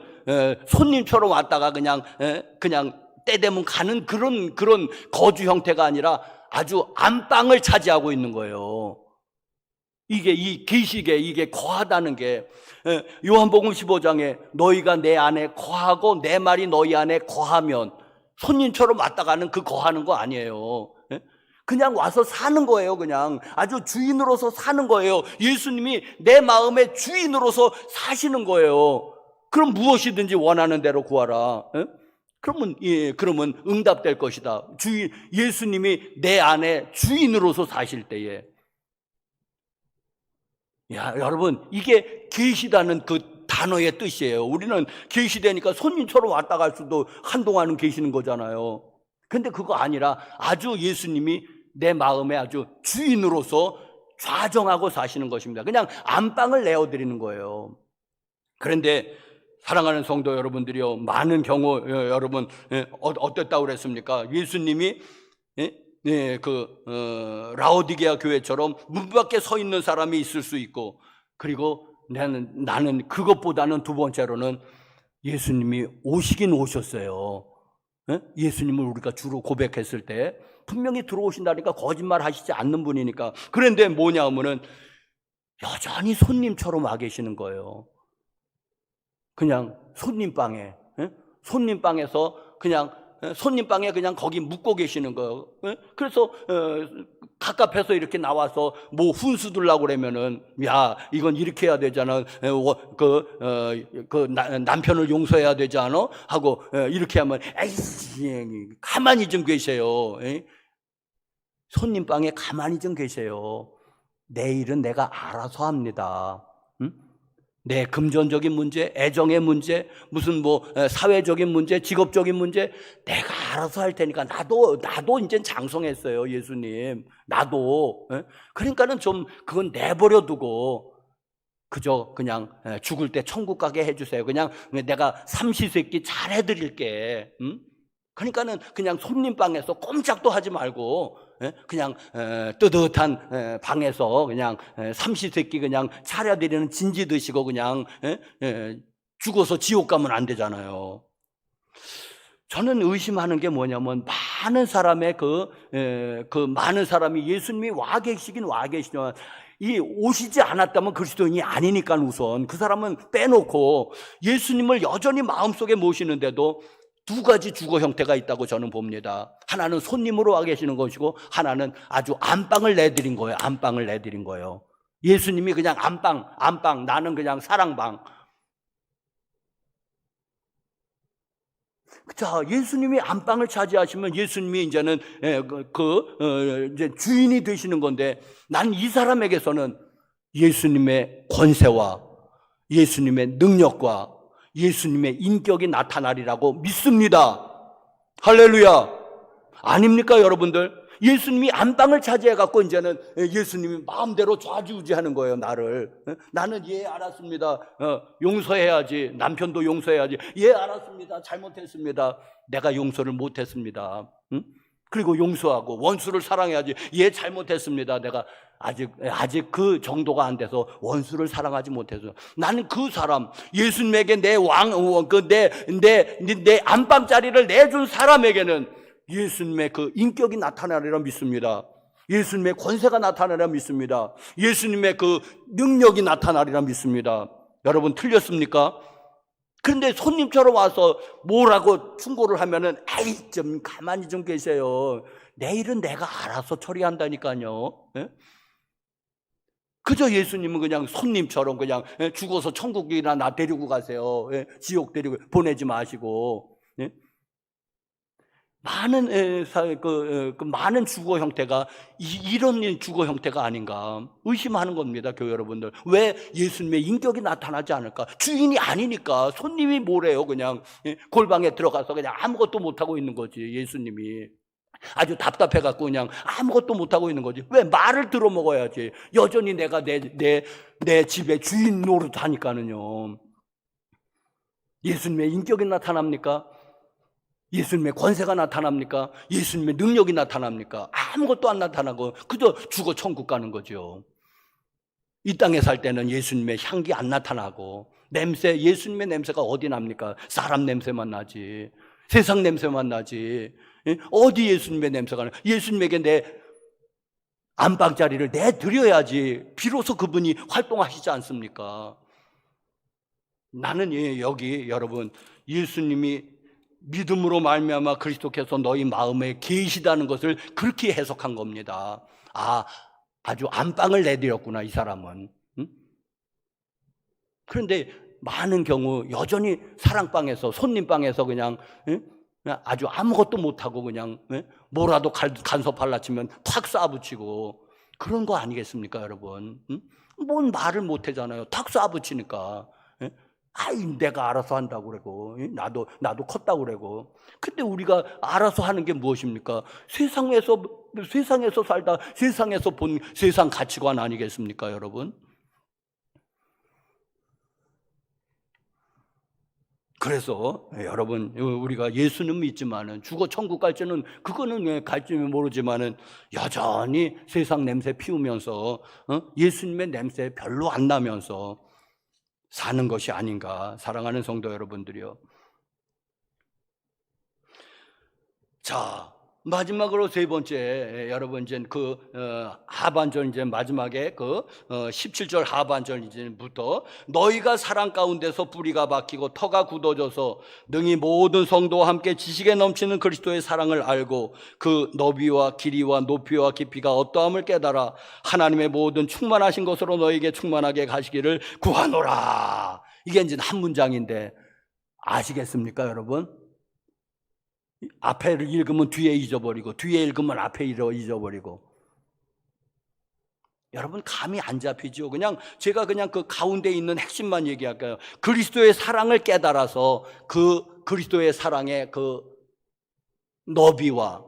손님처럼 왔다가 그냥 때 되면 가는 그런 거주 형태가 아니라 아주 안방을 차지하고 있는 거예요. 이게 이 계시계 이게 거하다는 게 요한복음 15장에 너희가 내 안에 거하고 내 말이 너희 안에 거하면 손님처럼 왔다 가는 그 거하는 거 아니에요. 그냥 와서 사는 거예요. 그냥 아주 주인으로서 사는 거예요. 예수님이 내 마음의 주인으로서 사시는 거예요. 그럼 무엇이든지 원하는 대로 구하라. 그러면 응답될 것이다. 예수님이 내 안에 주인으로서 사실 때에. 여러분 이게 계시다는 그 단어의 뜻이에요. 우리는 계시되니까 손님처럼 왔다 갈 수도 한동안은 계시는 거잖아요. 근데 그거 아니라 아주 예수님이 내 마음에 아주 주인으로서 좌정하고 사시는 것입니다. 그냥 안방을 내어드리는 거예요. 그런데 사랑하는 성도 여러분들이요, 많은 경우 여러분 어땠다고 그랬습니까? 예수님이 라오디게아 교회처럼 문 밖에 서 있는 사람이 있을 수 있고, 그리고 나는 그것보다는 두 번째로는 예수님이 오시긴 오셨어요. 예수님을 우리가 주로 고백했을 때 분명히 들어오신다니까 거짓말 하시지 않는 분이니까. 그런데 뭐냐 하면은 여전히 손님처럼 와 계시는 거예요. 그냥 손님방에서 그냥 손님방에 그냥 거기 묵고 계시는 거예요. 그래서 가깝해서 이렇게 나와서 뭐 훈수 두려고 그러면은 야 이건 이렇게 해야 되잖아. 남편을 용서해야 되지 않아? 하고 이렇게 하면 에이 가만히 좀 계세요. 손님방에 가만히 좀 계세요. 내 일은 내가 알아서 합니다. 내 금전적인 문제, 애정의 문제, 무슨 뭐 사회적인 문제, 직업적인 문제 내가 알아서 할 테니까. 나도 이제 장성했어요, 예수님. 나도. 그러니까는 좀 그건 내버려 두고 그저 그냥 죽을 때 천국 가게 해주세요. 그냥 내가 삼시세끼 잘 해드릴게. 그러니까는 그냥 손님방에서 꼼짝도 하지 말고 그냥 뜨뜻한 방에서 그냥 삼시세끼 그냥 차려드리는 진지 드시고 그냥 죽어서 지옥 가면 안 되잖아요. 저는 의심하는 게 뭐냐면 많은 사람의 많은 사람이 예수님이 와 계시지만 이 오시지 않았다면 그리스도인이 아니니까 우선 그 사람은 빼놓고 예수님을 여전히 마음속에 모시는데도 두 가지 주거 형태가 있다고 저는 봅니다. 하나는 손님으로 와 계시는 것이고 하나는 아주 안방을 내드린 거예요. 안방을 내드린 거예요. 예수님이 그냥 안방, 나는 그냥 사랑방. 자, 예수님이 안방을 차지하시면 예수님이 이제는 이제 주인이 되시는 건데, 난 이 사람에게서는 예수님의 권세와 예수님의 능력과 예수님의 인격이 나타나리라고 믿습니다. 할렐루야. 아닙니까 여러분들? 예수님이 안방을 차지해갖고 이제는 예수님이 마음대로 좌지우지하는 거예요. 나를. 나는 알았습니다. 용서해야지. 남편도 용서해야지. 알았습니다. 잘못했습니다. 내가 용서를 못했습니다. 응? 그리고 용서하고 원수를 사랑해야지. 잘못했습니다. 내가 아직 그 정도가 안 돼서 원수를 사랑하지 못해서 나는 그 사람 예수님에게 내 안방 자리를 내준 사람에게는 예수님의 그 인격이 나타나리라 믿습니다. 예수님의 권세가 나타나리라 믿습니다. 예수님의 그 능력이 나타나리라 믿습니다. 여러분 틀렸습니까? 그런데 손님처럼 와서 뭐라고 충고를 하면은 아이 좀 가만히 좀 계세요. 내일은 내가 알아서 처리한다니까요. 그저 예수님은 그냥 손님처럼 그냥 죽어서 천국이나 나 데리고 가세요. 지옥 데리고 보내지 마시고. 많은 주거 형태가 이런 주거 형태가 아닌가 의심하는 겁니다. 교회 여러분들, 왜 예수님의 인격이 나타나지 않을까? 주인이 아니니까 손님이 뭐래요? 그냥 골방에 들어가서 그냥 아무것도 못하고 있는 거지. 예수님이 아주 답답해갖고 그냥 아무것도 못하고 있는 거지. 왜? 말을 들어먹어야지. 여전히 내가 내 집에 주인 노릇하니까는요. 예수님의 인격이 나타납니까? 예수님의 권세가 나타납니까? 예수님의 능력이 나타납니까? 아무것도 안 나타나고 그저 죽어 천국 가는 거죠. 이 땅에 살 때는 예수님의 향기 안 나타나고 예수님의 냄새가 어디 납니까? 사람 냄새만 나지. 세상 냄새만 나지. 어디 예수님의 냄새가 나? 예수님에게 내 안방 자리를 내드려야지 비로소 그분이 활동하시지 않습니까? 나는 여기 여러분 예수님이 믿음으로 말미암아 그리스도께서 너희 마음에 계시다는 것을 그렇게 해석한 겁니다. 아주 안방을 내드렸구나 이 사람은. 그런데 많은 경우 여전히 사랑방에서 손님방에서 그냥 아주 아무것도 못하고 그냥 뭐라도 간섭하려 치면 탁 쏴붙이고 그런 거 아니겠습니까 여러분? 뭔 말을 못하잖아요. 탁 쏴붙이니까. 내가 알아서 한다고 그러고 나도 컸다고 그러고. 근데 우리가 알아서 하는 게 무엇입니까? 세상에서 살다 세상에서 본 세상 가치관 아니겠습니까 여러분? 그래서 여러분 우리가 예수는 믿지만은 죽어 천국 갈지는 그거는 갈지 모르지만은 여전히 세상 냄새 피우면서 예수님의 냄새 별로 안 나면서 사는 것이 아닌가. 사랑하는 성도 여러분들이요. 자, 마지막으로 세 번째, 여러분 이제 하반절 이제 마지막에 17절 하반절 이제부터 너희가 사랑 가운데서 뿌리가 박히고 터가 굳어져서 능히 모든 성도와 함께 지식에 넘치는 그리스도의 사랑을 알고 그 너비와 길이와 높이와 깊이가 어떠함을 깨달아 하나님의 모든 충만하신 것으로 너희에게 충만하게 가시기를 구하노라. 이게 이제 한 문장인데 아시겠습니까, 여러분? 앞에를 읽으면 뒤에 잊어버리고 뒤에 읽으면 앞에 잊어버리고. 여러분 감이 안 잡히죠. 제가 그 가운데 있는 핵심만 얘기할까요? 그리스도의 사랑을 깨달아서 그 그리스도의 사랑의 그 너비와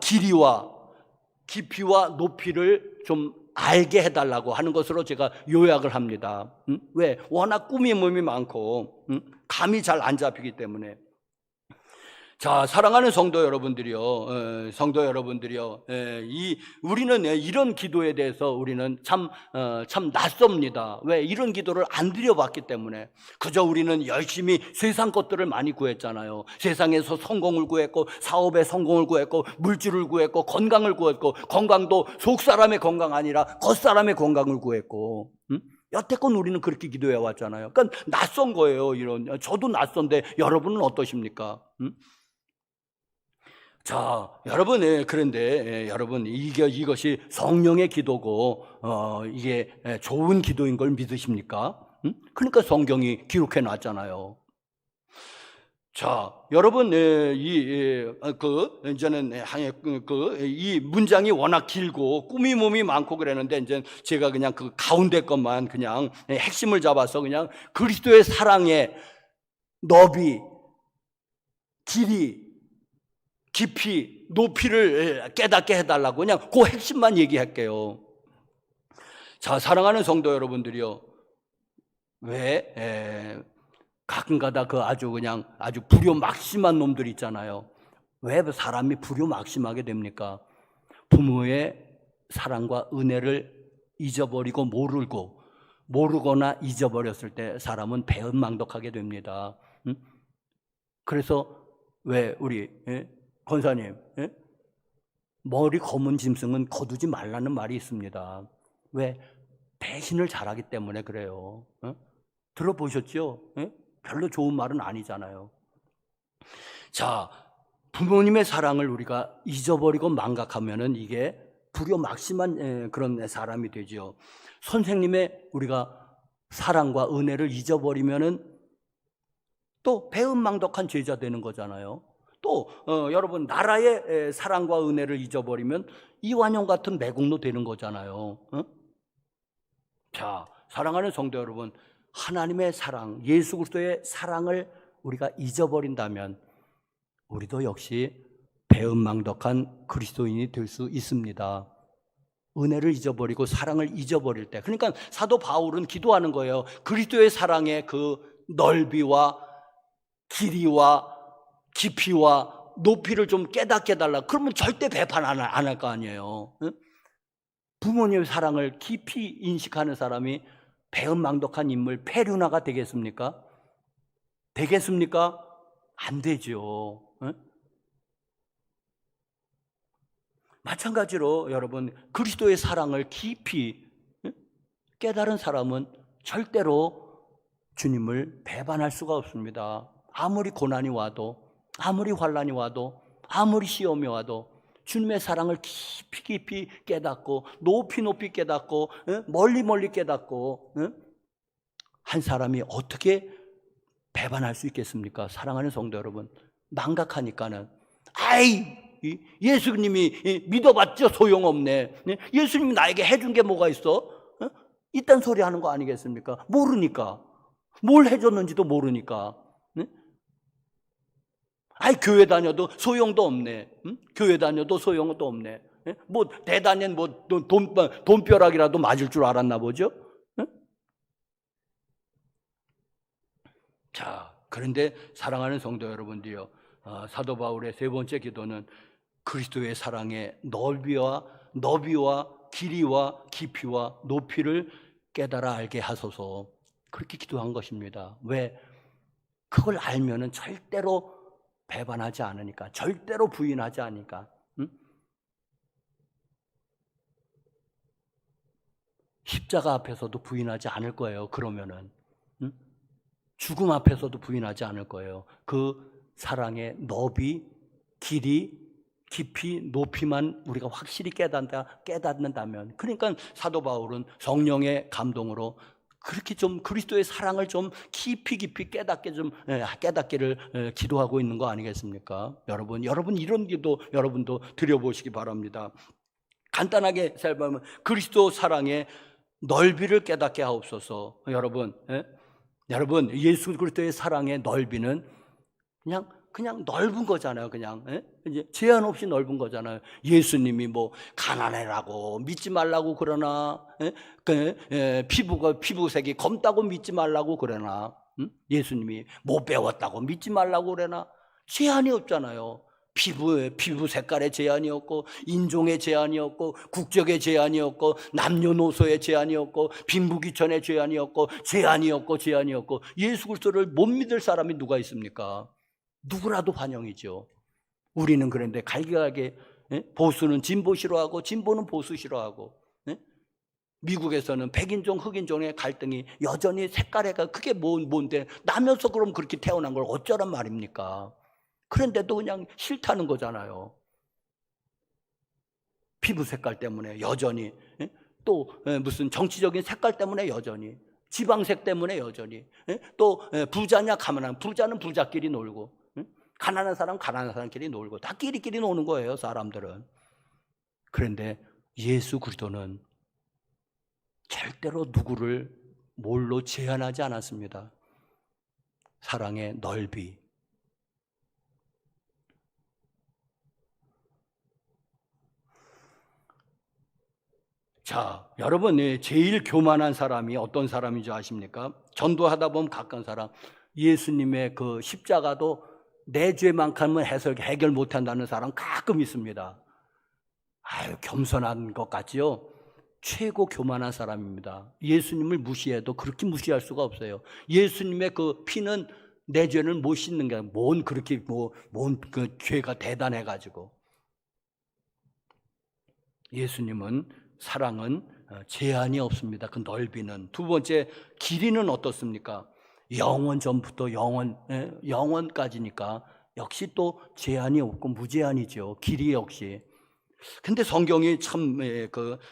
길이와 깊이와 높이를 좀 알게 해달라고 하는 것으로 제가 요약을 합니다. 왜? 워낙 꾸밈음이 많고 감이 잘 안 잡히기 때문에. 자, 사랑하는 성도 여러분들이요, 우리는 이런 기도에 대해서 우리는 참 낯섭니다. 왜? 이런 기도를 안 드려봤기 때문에. 그저 우리는 열심히 세상 것들을 많이 구했잖아요. 세상에서 성공을 구했고, 사업에 성공을 구했고, 물질을 구했고, 건강을 구했고, 건강도 속 사람의 건강 아니라 겉 사람의 건강을 구했고. 여태껏 우리는 그렇게 기도해 왔잖아요. 그러니까 낯선 거예요. 저도 낯선데 여러분은 어떠십니까? 자, 여러분, 그런데 여러분 이것이 성령의 기도고 이게 좋은 기도인 걸 믿으십니까? 그러니까 성경이 기록해 놨잖아요. 자, 여러분, 이제는 이 문장이 워낙 길고 꾸미몸이 많고 그랬는데, 이제 제가 그냥 그 가운데 것만 그냥 핵심을 잡아서 그냥 그리스도의 사랑의 너비, 길이, 깊이, 높이를 깨닫게 해달라고 그냥 그 핵심만 얘기할게요. 자, 사랑하는 성도 여러분들이요, 왜 가끔가다 그 아주 불효막심한 놈들 있잖아요. 왜 사람이 불효막심하게 됩니까? 부모의 사랑과 은혜를 잊어버리고 모르거나 잊어버렸을 때 사람은 배은망덕하게 됩니다. 그래서 왜 우리 권사님, 머리 검은 짐승은 거두지 말라는 말이 있습니다. 왜? 배신을 잘하기 때문에 그래요. 들어보셨죠? 별로 좋은 말은 아니잖아요. 자, 부모님의 사랑을 우리가 잊어버리고 망각하면은 이게 불효막심한 그런 사람이 되죠. 선생님의 우리가 사랑과 은혜를 잊어버리면은 또 배은망덕한 제자 되는 거잖아요. 또 여러분, 나라의 사랑과 은혜를 잊어버리면 이완용 같은 매국노 되는 거잖아요. 자, 사랑하는 성도 여러분, 하나님의 사랑, 예수 그리스도의 사랑을 우리가 잊어버린다면 우리도 역시 배은망덕한 그리스도인이 될 수 있습니다. 은혜를 잊어버리고 사랑을 잊어버릴 때, 그러니까 사도 바울은 기도하는 거예요. 그리스도의 사랑의 그 넓이와 길이와 깊이와 높이를 좀 깨닫게 해달라. 그러면 절대 배반 안 할 거 아니에요. 부모님의 사랑을 깊이 인식하는 사람이 배은망덕한 인물, 페류나가 되겠습니까? 되겠습니까? 안 되죠. 마찬가지로 여러분, 그리스도의 사랑을 깊이 깨달은 사람은 절대로 주님을 배반할 수가 없습니다. 아무리 고난이 와도, 아무리 환난이 와도, 아무리 시험이 와도 주님의 사랑을 깊이 깨닫고 높이 깨닫고 멀리 깨닫고 한 사람이 어떻게 배반할 수 있겠습니까? 사랑하는 성도 여러분, 망각하니까는 예수님이 믿어봤죠? 소용없네. 예수님이 나에게 해준 게 뭐가 있어? 이딴 소리 하는 거 아니겠습니까? 모르니까. 뭘 해줬는지도 모르니까. 교회 다녀도 소용도 없네. 교회 다녀도 소용도 없네. 뭐 대단한 뭐 돈벼락이라도 맞을 줄 알았나 보죠. 자, 그런데 사랑하는 성도 여러분들이요, 사도 바울의 세 번째 기도는 그리스도의 사랑의 너비와 길이와 깊이와 높이를 깨달아 알게 하소서, 그렇게 기도한 것입니다. 왜? 그걸 알면은 절대로 배반하지 않으니까, 절대로 부인하지 않으니까. 십자가 앞에서도 부인하지 않을 거예요. 그러면은 죽음 앞에서도 부인하지 않을 거예요. 그 사랑의 너비, 길이, 깊이, 높이만 우리가 확실히 깨닫는다면, 그러니까 사도 바울은 성령의 감동으로 그렇게 좀 그리스도의 사랑을 좀 깊이 깨닫기를 기도하고 있는 거 아니겠습니까? 여러분 이런 기도 여러분도 드려보시기 바랍니다. 간단하게 살펴보면 그리스도 사랑의 넓이를 깨닫게 하옵소서. 여러분 예수 그리스도의 사랑의 넓이는 그냥 넓은 거잖아요. 그냥 이제 제한 없이 넓은 거잖아요. 예수님이 뭐 가난해라고 믿지 말라고 그러나, 피부색이 검다고 믿지 말라고 그러나, 예수님이 못 배웠다고 믿지 말라고 그러나, 제한이 없잖아요. 피부 색깔의 제한이 없고, 인종의 제한이 없고, 국적의 제한이 없고, 남녀노소의 제한이 없고, 빈부귀천의 제한이 없고, 제한이 없고, 예수 그리스도를 못 믿을 사람이 누가 있습니까? 누구라도 환영이죠. 우리는 그런데 갈기갈기 보수는 진보 싫어하고 진보는 보수 싫어하고, 미국에서는 백인종 흑인종의 갈등이 여전히 색깔에가 그게 뭔데 나면서 그럼 그렇게 태어난 걸 어쩌란 말입니까? 그런데도 그냥 싫다는 거잖아요. 피부 색깔 때문에 여전히, 또 무슨 정치적인 색깔 때문에 여전히, 지방색 때문에 여전히, 또 부자냐 가난한 부자는 부자끼리 놀고, 가난한 사람끼리 놀고 다 끼리끼리 노는 거예요, 사람들은. 그런데 예수 그리스도는 절대로 누구를 뭘로 제한하지 않았습니다. 사랑의 넓이. 자, 여러분, 제일 교만한 사람이 어떤 사람인지 아십니까? 전도하다 보면 가까운 사람, 예수님의 그 십자가도 내 죄만큼은 해결 못한다는 사람 가끔 있습니다. 아유, 겸손한 것 같지요? 최고 교만한 사람입니다. 예수님을 무시해도 그렇게 무시할 수가 없어요. 예수님의 그 피는 내 죄를 못 씻는 게 뭔 그렇게 뭔 그 죄가 대단해가지고. 예수님은 사랑은 제한이 없습니다. 그 넓이는. 두 번째, 길이는 어떻습니까? 영원 전부터 영원까지니까 역시 또 제한이 없고 무제한이죠. 길이 역시. 근데 성경이 참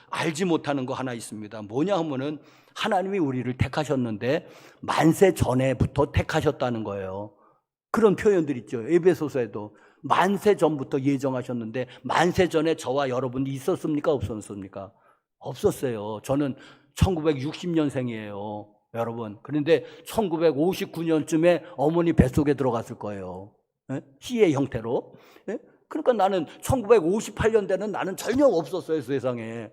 알지 못하는 거 하나 있습니다. 뭐냐 하면은 하나님이 우리를 택하셨는데 만세 전에부터 택하셨다는 거예요. 그런 표현들 있죠. 에베소서에도 만세 전부터 예정하셨는데 만세 전에 저와 여러분이 있었습니까? 없었습니까? 없었어요. 저는 1960년생이에요. 여러분. 그런데 1959년쯤에 어머니 뱃속에 들어갔을 거예요. 씨의 형태로. 그러니까 나는 1958년대는 나는 전혀 없었어요, 세상에.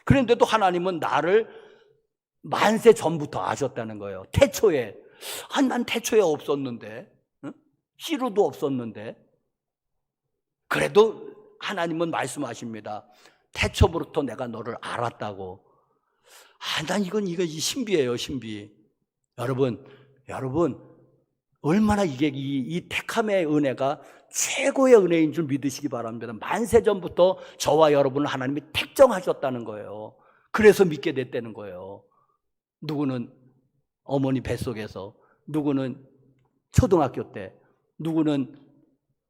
그런데도 하나님은 나를 만세 전부터 아셨다는 거예요. 태초에. 난 태초에 없었는데, 씨로도 없었는데. 그래도 하나님은 말씀하십니다. 태초부터 내가 너를 알았다고. 난 이건 신비예요, 신비. 여러분, 얼마나 이 택함의 은혜가 최고의 은혜인 줄 믿으시기 바랍니다. 만세 전부터 저와 여러분을 하나님이 택정하셨다는 거예요. 그래서 믿게 됐다는 거예요. 누구는 어머니 뱃속에서, 누구는 초등학교 때, 누구는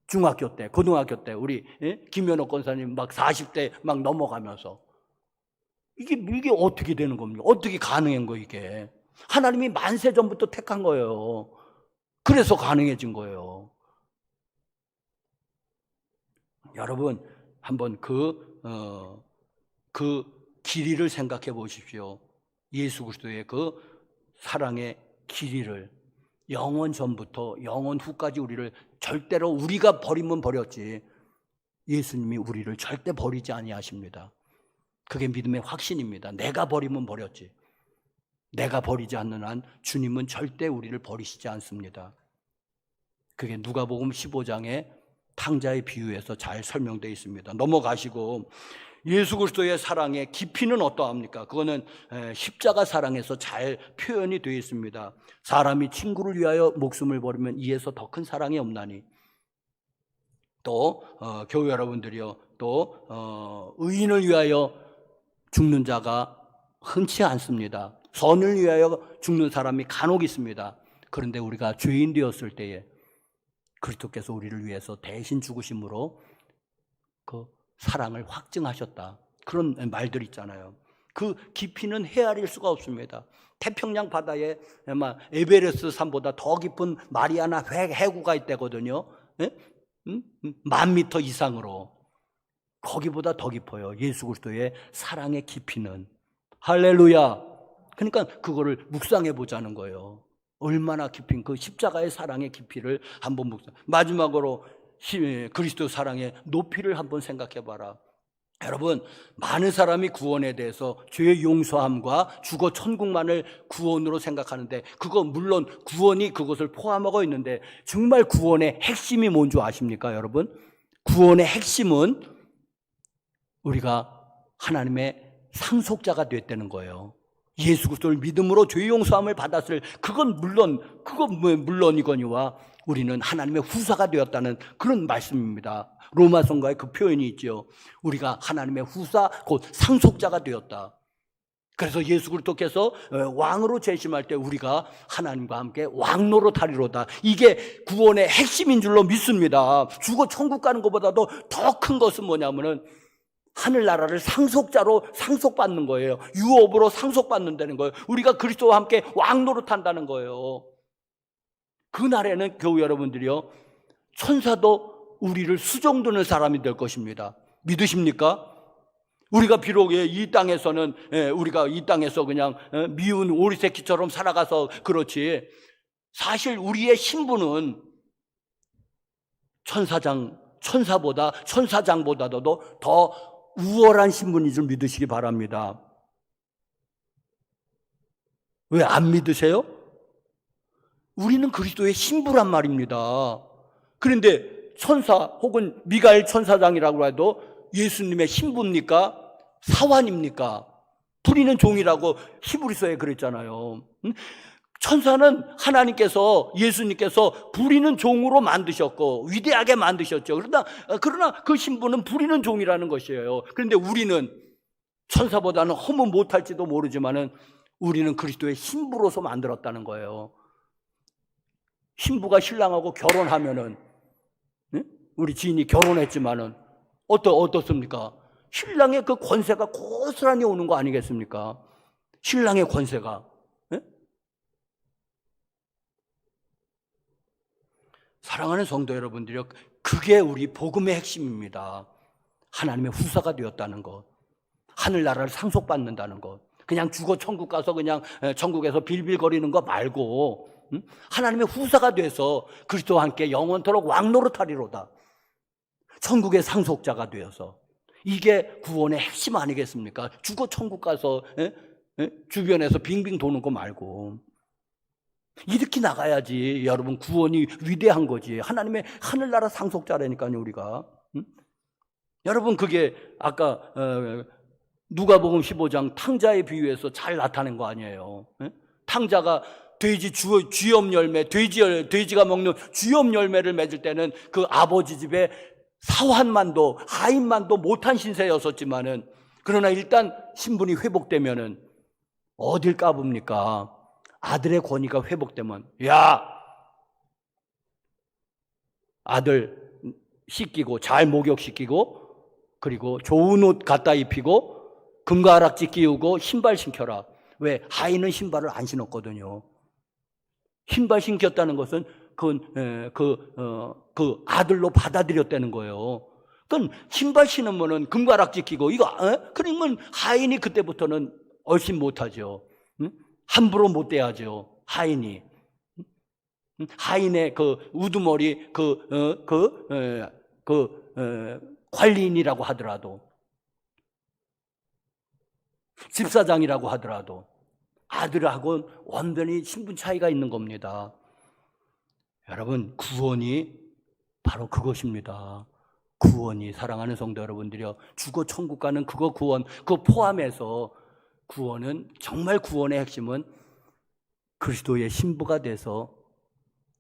중학교 때, 고등학교 때, 우리 김현옥 권사님 막 40대 막 넘어가면서 이게 어떻게 되는 겁니까? 어떻게 가능한 거 이게? 하나님이 만세 전부터 택한 거예요. 그래서 가능해진 거예요. 여러분, 한번 그 길이를 생각해 보십시오. 예수 그리스도의 그 사랑의 길이를. 영원 전부터 영원 후까지 우리를 절대로, 우리가 버리면 버렸지 예수님이 우리를 절대 버리지 아니하십니다. 그게 믿음의 확신입니다. 내가 버리면 버렸지, 내가 버리지 않는 한 주님은 절대 우리를 버리시지 않습니다. 그게 누가복음 15장에 탕자의 비유에서 잘 설명되어 있습니다. 넘어가시고, 예수 그리스도의 사랑의 깊이는 어떠합니까? 그거는 십자가 사랑에서 잘 표현이 되어 있습니다. 사람이 친구를 위하여 목숨을 버리면 이에서 더 큰 사랑이 없나니. 또 교회 여러분들이요, 또 의인을 위하여 죽는 자가 흔치 않습니다. 선을 위하여 죽는 사람이 간혹 있습니다. 그런데 우리가 죄인 되었을 때에 그리스도께서 우리를 위해서 대신 죽으심으로 그 사랑을 확증하셨다. 그런 말들 있잖아요. 그 깊이는 헤아릴 수가 없습니다. 태평양 바다에 아마 에베레스트 산보다 더 깊은 마리아나 해구가 있다거든요. 10,000m 이상으로. 거기보다 더 깊어요. 예수 그리스도의 사랑의 깊이는. 할렐루야. 그러니까 그거를 묵상해 보자는 거예요. 얼마나 깊은 그 십자가의 사랑의 깊이를 한번 마지막으로 그리스도 사랑의 높이를 한번 생각해 봐라. 여러분, 많은 사람이 구원에 대해서 죄의 용서함과 죽어 천국만을 구원으로 생각하는데, 그거 물론 구원이 그것을 포함하고 있는데, 정말 구원의 핵심이 뭔 줄 아십니까, 여러분? 구원의 핵심은 우리가 하나님의 상속자가 됐다는 거예요. 예수 그리스도를 믿음으로 죄 용서함을 받았을, 그건 물론이거니와 우리는 하나님의 후사가 되었다는 그런 말씀입니다. 로마서가에 그 표현이 있죠. 우리가 하나님의 후사, 곧 상속자가 되었다. 그래서 예수 그리스도께서 왕으로 재심할 때 우리가 하나님과 함께 왕노로 타리로다. 이게 구원의 핵심인 줄로 믿습니다. 죽어 천국 가는 것보다도 더 큰 것은 뭐냐면은 하늘나라를 상속자로 상속받는 거예요. 유업으로 상속받는다는 거예요. 우리가 그리스도와 함께 왕노릇한다는 거예요. 그날에는 교우 여러분들이요, 천사도 우리를 수종드는 사람이 될 것입니다. 믿으십니까? 우리가 비록 이 땅에서는 우리가 이 땅에서 그냥 미운 오리새끼처럼 살아가서 그렇지, 사실 우리의 신분은 천사장보다도 더 우월한 신분인 줄 믿으시기 바랍니다. 왜 안 믿으세요? 우리는 그리스도의 신부란 말입니다. 그런데 천사 혹은 미가엘 천사장이라고 해도 예수님의 신부입니까? 사환입니까? 부리는 종이라고 히브리서에 그랬잖아요. 천사는 하나님께서, 예수님께서 부리는 종으로 만드셨고 위대하게 만드셨죠. 그러나 그 신분은 부리는 종이라는 것이에요. 그런데 우리는 천사보다는 허무 못할지도 모르지만은 우리는 그리스도의 신부로서 만들었다는 거예요. 신부가 신랑하고 결혼하면은, 우리 지인이 결혼했지만은 어떻습니까? 신랑의 그 권세가 고스란히 오는 거 아니겠습니까? 신랑의 권세가. 사랑하는 성도 여러분들이요, 그게 우리 복음의 핵심입니다. 하나님의 후사가 되었다는 것, 하늘나라를 상속받는다는 것, 그냥 죽어 천국 가서 그냥 천국에서 빌빌거리는 거 말고 하나님의 후사가 돼서 그리스도와 함께 영원토록 왕노릇하리로다. 천국의 상속자가 되어서, 이게 구원의 핵심 아니겠습니까? 죽어 천국 가서 주변에서 빙빙 도는 거 말고 이렇게 나가야지 여러분 구원이 위대한 거지. 하나님의 하늘나라 상속자라니까요, 우리가. 여러분, 그게 아까 누가복음 15장 탕자의 비유에서 잘 나타낸 거 아니에요? 탕자가 돼지 쥐염 열매, 돼지가 먹는 쥐염 열매를 맺을 때는 그 아버지 집에 사환만도, 하인만도 못한 신세였었지만은, 그러나 일단 신분이 회복되면은 어딜 까봅니까? 아들의 권위가 회복되면, 야, 아들 씻기고 잘 목욕시키고 그리고 좋은 옷 갖다 입히고 금과 아락지 끼우고 신발 신겨라. 왜? 하인은 신발을 안 신었거든요. 신발 신겼다는 것은 그 아들로 받아들였다는 거예요. 그건 신발 신으면은 금가락지 끼고 그러면 하인이 그때부터는 얼씬 못하죠. 함부로 못 대하죠. 하인의 그 우두머리 관리인이라고 하더라도, 집사장이라고 하더라도 아들하고는 완전히 신분 차이가 있는 겁니다. 여러분, 구원이 바로 그것입니다. 구원이, 사랑하는 성도 여러분들이요, 죽어 천국 가는 그거 구원, 그거 포함해서 구원은, 정말 구원의 핵심은 그리스도의 신부가 돼서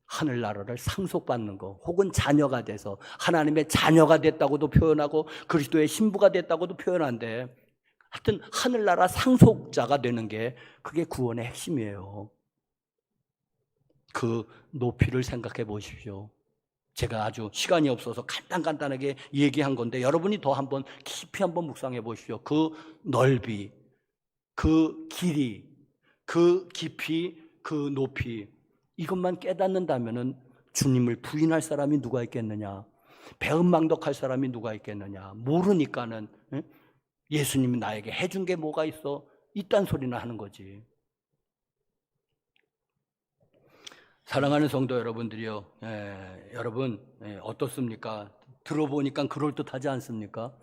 하늘나라를 상속받는 거, 혹은 자녀가 돼서 하나님의 자녀가 됐다고도 표현하고 그리스도의 신부가 됐다고도 표현한데, 하여튼 하늘나라 상속자가 되는 게 그게 구원의 핵심이에요. 그 높이를 생각해 보십시오. 제가 아주 시간이 없어서 간단하게 얘기한 건데 여러분이 더 한번 깊이 한번 묵상해 보십시오. 그 넓이, 그 길이, 그 깊이, 그 높이, 이것만 깨닫는다면은 주님을 부인할 사람이 누가 있겠느냐? 배은망덕할 사람이 누가 있겠느냐? 모르니까는 예수님이 나에게 해준 게 뭐가 있어? 이딴 소리나 하는 거지. 사랑하는 성도 여러분들이요, 여러분 어떻습니까? 들어보니까 그럴듯하지 않습니까?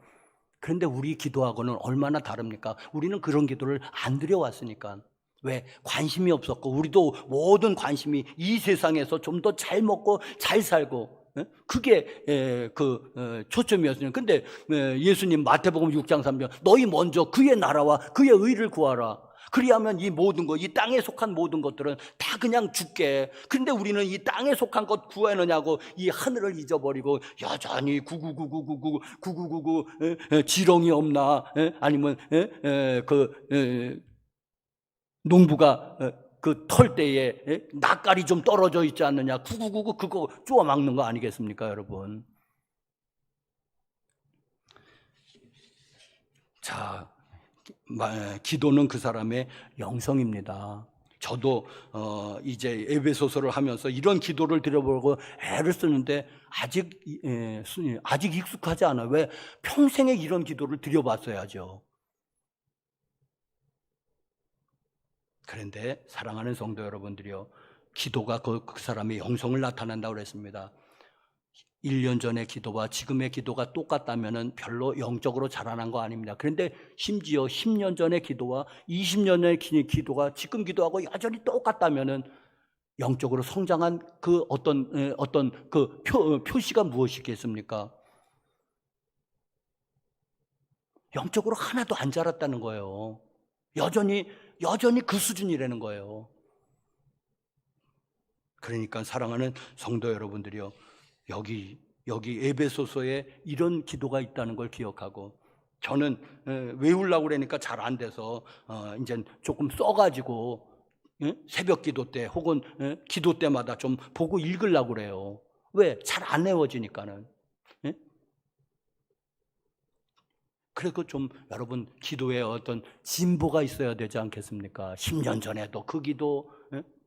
그런데 우리 기도하고는 얼마나 다릅니까? 우리는 그런 기도를 안 드려왔으니까. 왜? 관심이 없었고, 우리도 모든 관심이 이 세상에서 좀 더 잘 먹고 잘 살고, 그게 초점이었으니까. 근데 예수님 마태복음 6장 3절, 너희 먼저 그의 나라와 그의 의를 구하라. 그리하면 이 모든 것, 이 땅에 속한 모든 것들은 다 그냥 줄게. 그런데 우리는 이 땅에 속한 것 구하느냐고 이 하늘을 잊어버리고 여전히 9999999999 지렁이 없나? 아니면 농부가 그 털 때에 낯깔이 좀 떨어져 있지 않느냐? 9999 그거 쪼아 막는 거 아니겠습니까, 여러분? 자, 기도는 그 사람의 영성입니다. 저도 이제 에베소서를 하면서 이런 기도를 드려보고 애를 쓰는데 아직 익숙하지 않아요. 왜? 평생에 이런 기도를 드려봤어야죠. 그런데 사랑하는 성도 여러분들이요, 기도가 그 사람의 영성을 나타낸다고 그랬습니다. 1년 전의 기도와 지금의 기도가 똑같다면 별로 영적으로 자라난 거 아닙니다. 그런데 심지어 10년 전의 기도와 20년 전의 기도가 지금 기도하고 여전히 똑같다면 영적으로 성장한 그 어떤 그 표시가 무엇이겠습니까? 영적으로 하나도 안 자랐다는 거예요. 여전히 그 수준이라는 거예요. 그러니까 사랑하는 성도 여러분들이요, 여기 에베소서에 이런 기도가 있다는 걸 기억하고, 저는 외우려고 그러니까 잘 안 돼서 이제 조금 써가지고 새벽 기도 때 혹은 기도 때마다 좀 보고 읽으려고 그래요. 왜? 잘 안 외워지니까는. 그리고 좀 여러분 기도에 어떤 진보가 있어야 되지 않겠습니까? 10년 전에도 그 기도,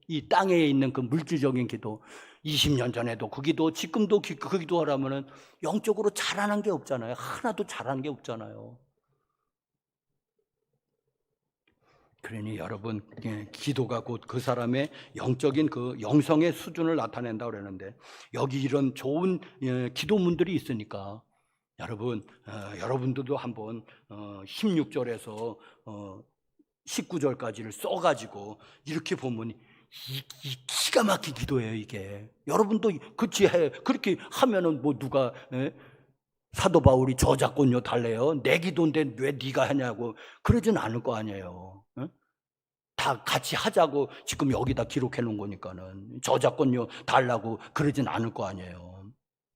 이 땅에 있는 그 물질적인 기도, 20년 전에도 그 기도, 지금도 그 기도하라면은 영적으로 자라난 게 없잖아요. 하나도 자라는 게 없잖아요. 그러니 여러분, 기도가 곧 그 사람의 영적인 그 영성의 수준을 나타낸다고 그러는데, 여기 이런 좋은 기도문들이 있으니까 여러분, 여러분들도 한번 16절에서 19절까지를 써가지고 이렇게 보면 이 기가 막힌 기도예요, 이게. 여러분도 그렇게 하면은 뭐 누가 사도 바울이 저작권료 달래요? 내 기도인데 왜 네가 하냐고 그러진 않을 거 아니에요. 다 같이 하자고 지금 여기다 기록해 놓은 거니까는 저작권료 달라고 그러진 않을 거 아니에요.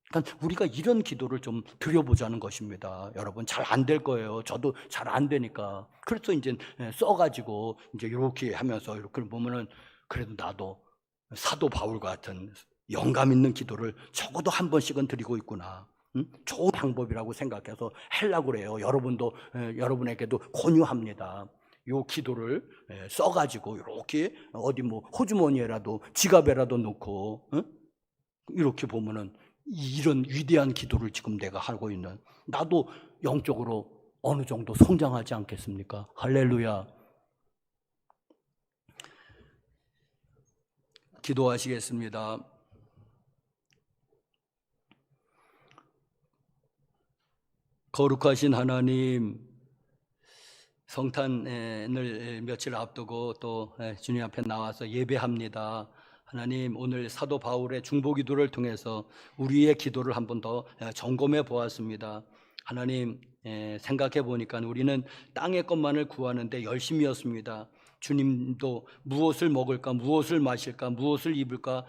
그러니까 우리가 이런 기도를 좀 드려보자는 것입니다. 여러분, 잘 안 될 거예요. 저도 잘 안 되니까. 그래서 이제 써가지고 이제 이렇게 하면서 이렇게 보면은, 그래도 나도 사도 바울 같은 영감 있는 기도를 적어도 한 번씩은 드리고 있구나. 좋은 방법이라고 생각해서 하려고 그래요. 여러분도 여러분에게도 권유합니다. 요 기도를 써가지고 이렇게 어디 뭐 호주머니에라도 지갑에라도 넣고 이렇게 보면은 이런 위대한 기도를 지금 내가 하고 있는, 나도 영적으로 어느 정도 성장하지 않겠습니까? 할렐루야. 기도하시겠습니다. 거룩하신 하나님, 성탄을 며칠 앞두고 또 주님 앞에 나와서 예배합니다. 하나님, 오늘 사도 바울의 중보기도를 통해서 우리의 기도를 한 번 더 점검해 보았습니다. 하나님, 생각해 보니까 우리는 땅의 것만을 구하는데 열심이었습니다. 주님도 무엇을 먹을까, 무엇을 마실까, 무엇을 입을까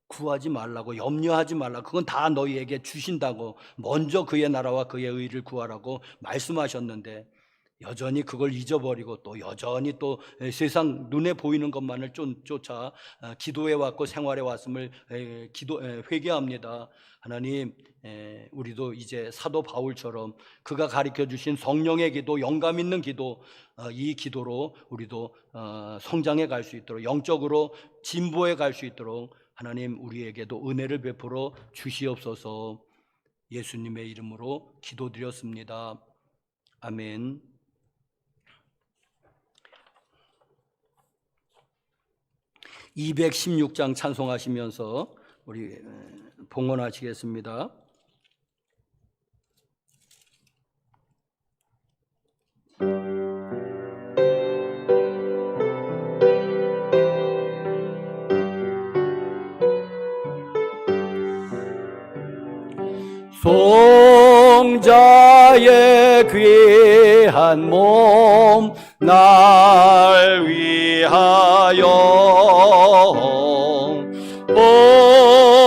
구하지 말라고, 염려하지 말라, 그건 다 너희에게 주신다고, 먼저 그의 나라와 그의 의를 구하라고 말씀하셨는데 여전히 그걸 잊어버리고 또 여전히 또 세상 눈에 보이는 것만을 쫓아 기도해 왔고 생활해 왔음을 회개합니다. 하나님, 우리도 이제 사도 바울처럼 그가 가르쳐 주신 성령의 기도, 영감 있는 기도, 이 기도로 우리도 성장해 갈 수 있도록, 영적으로 진보해 갈 수 있도록 하나님 우리에게도 은혜를 베풀어 주시옵소서. 예수님의 이름으로 기도드렸습니다. 아멘. 216장 찬송하시면서 우리 봉헌하시겠습니다. 성자의 귀한 몸 날 위하여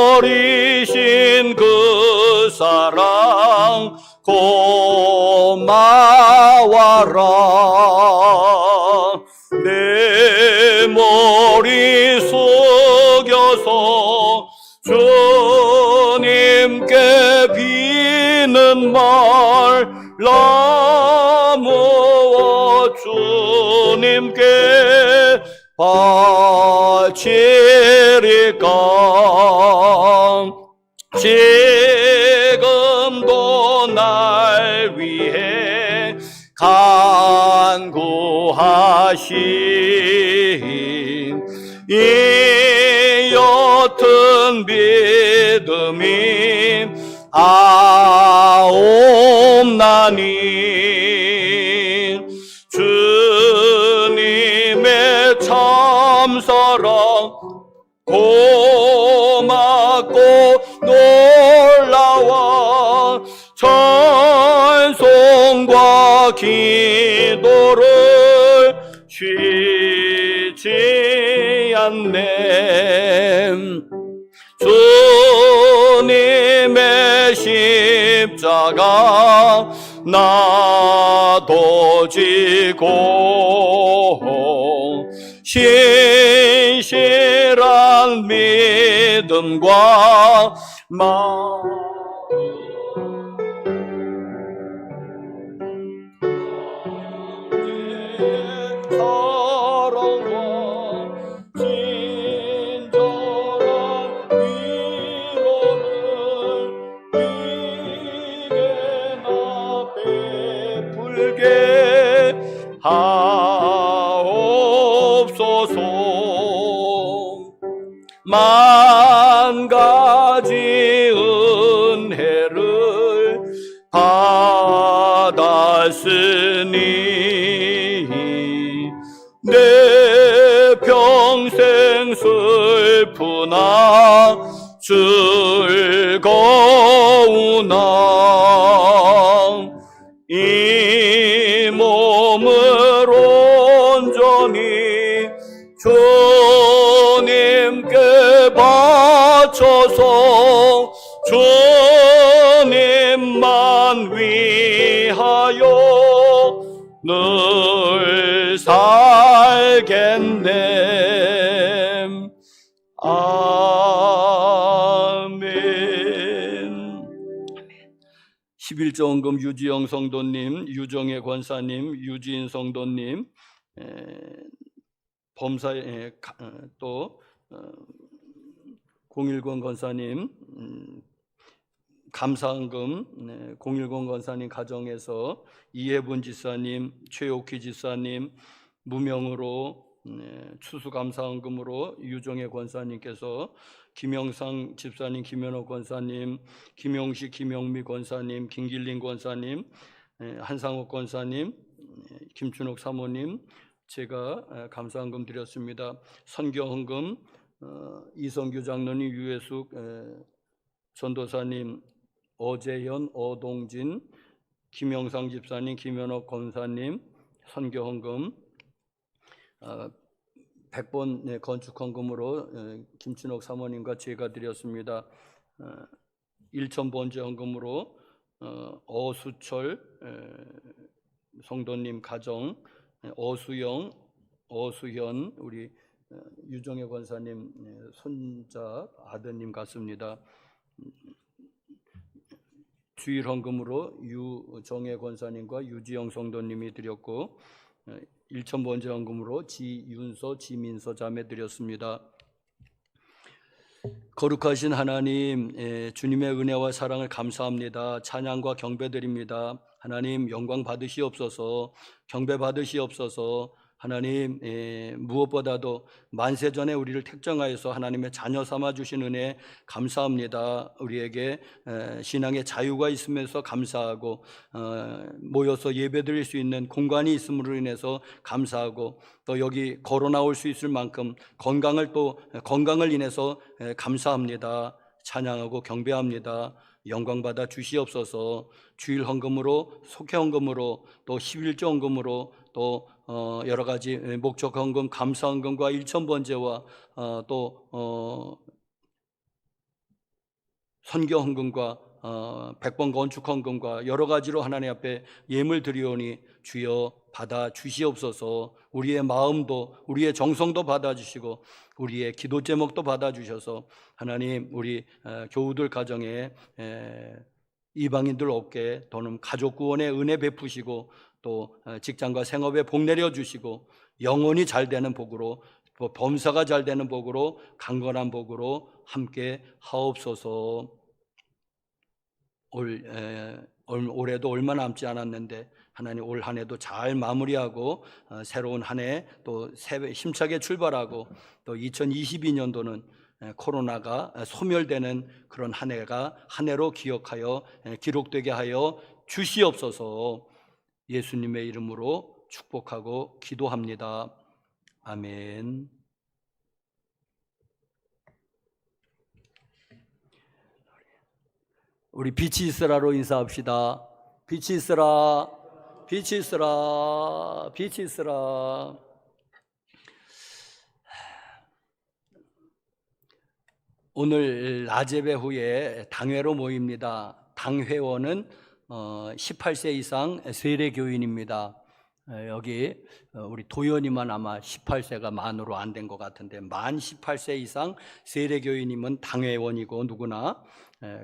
버리신 그 사랑 고마워라. 내 머리 숙여서 주님께 비는 말 나무어 주님께 치리까 지금도 날 위해 간구하신 이 옅은 믿음이 아옵나니 주님의 참사랑 고맙고 놀라워 찬송과 기도를 쉬지 않네. 주님의 십자가 나도 지고 신실한 믿음과 사랑과 친절한 위로를 내게나 베풀게 하옵소서. 만 가지 은혜를 받았으니 내 평생 슬프나 즐거우나 이 몸을 온전히 주님께 바쳐서 주님만 위하여 늘 살겠네. 아멘. 11조원금 유지영 성도님, 유정혜 권사님, 유지인 성도님, 범사 또 010 권사님, 감사헌금 010 권사님 가정에서 이해분 지사님, 최옥희 지사님, 무명으로 추수감사헌금으로 유정혜 권사님께서 김영상 집사님, 김현옥 권사님, 김용식, 김용미 권사님, 김길린 권사님, 한상옥 권사님, 김춘옥 사모님, 제가 감사헌금 드렸습니다. 선교헌금 이성규 장로님, 유해숙 전도사님, 어재현, 어동진, 김영상 집사님, 김현옥 권사님 선교헌금 100번 건축헌금으로 김춘옥 사모님과 제가 드렸습니다. 1,000번째 헌금으로 어수철 성도님 가정, 어수영, 어수현 우리 유정혜 권사님 손자 아드님 같습니다. 주일 헌금으로 유정혜 권사님과 유지영 성도님이 드렸고 1,000번째 헌금으로 지윤서, 지민서 자매 드렸습니다. 거룩하신 하나님, 주님의 은혜와 사랑을 감사합니다. 찬양과 경배드립니다. 하나님 영광 받으시옵소서, 경배 받으시옵소서. 하나님 무엇보다도 만세전에 우리를 택정하여서 하나님의 자녀 삼아 주신 은혜 감사합니다. 우리에게 신앙의 자유가 있으면서 감사하고 모여서 예배드릴 수 있는 공간이 있음으로 인해서 감사하고 또 여기 걸어 나올 수 있을 만큼 건강을 인해서 감사합니다. 찬양하고 경배합니다. 영광 받아 주시옵소서. 주일 헌금으로, 속회 헌금으로, 또 11조 헌금으로, 또 여러 가지 목적 헌금, 감사 헌금과 1,000번제와 또 선교 헌금과 100번 건축 헌금과 여러 가지로 하나님 앞에 예물 드리오니 주여 받아 주시옵소서. 우리의 마음도 우리의 정성도 받아 주시고 우리의 기도 제목도 받아 주셔서 하나님 우리 교우들 가정에 이방인들 없게 또는 가족 구원의 은혜 베푸시고 또 직장과 생업에 복 내려 주시고 영원히 잘 되는 복으로 또 범사가 잘 되는 복으로 강건한 복으로 함께 하옵소서. 올해도 얼마 남지 않았는데 하나님 올 한 해도 잘 마무리하고 새로운 한 해 또 힘차게 출발하고 또 2022년도는 코로나가 소멸되는 그런 한 해로 기억하여 기록되게 하여 주시옵소서. 예수님의 이름으로 축복하고 기도합니다. 아멘. 우리 빛이 있으라로 인사합시다. 빛이 있으라, 빛이 있으라, 빛이 있으라. 오늘 낮예배 후에 당회로 모입니다. 당회원은 18세 이상 세례교인입니다. 여기 우리 도연이만 아마 18세가 만으로 안 된 것 같은데 만 18세 이상 세례교인이면 당회원이고 누구나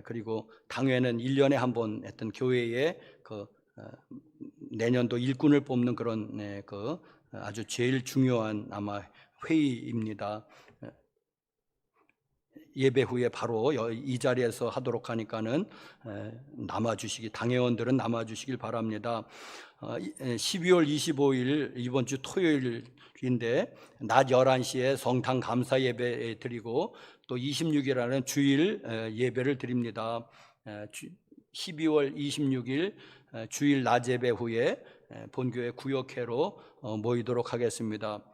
그리고 당회는 1년에 한 번 했던 교회의 내년도 일꾼을 뽑는 그런 아주 제일 중요한 아마 회의입니다. 예배 후에 바로 이 자리에서 하도록 하니까는 당회원들은 남아주시길 바랍니다. 12월 25일 이번 주 토요일인데 낮 11시에 성탄 감사 예배 드리고 또 26일에는 주일 예배를 드립니다. 12월 26일 주일 낮 예배 후에 본교회 구역회로 모이도록 하겠습니다.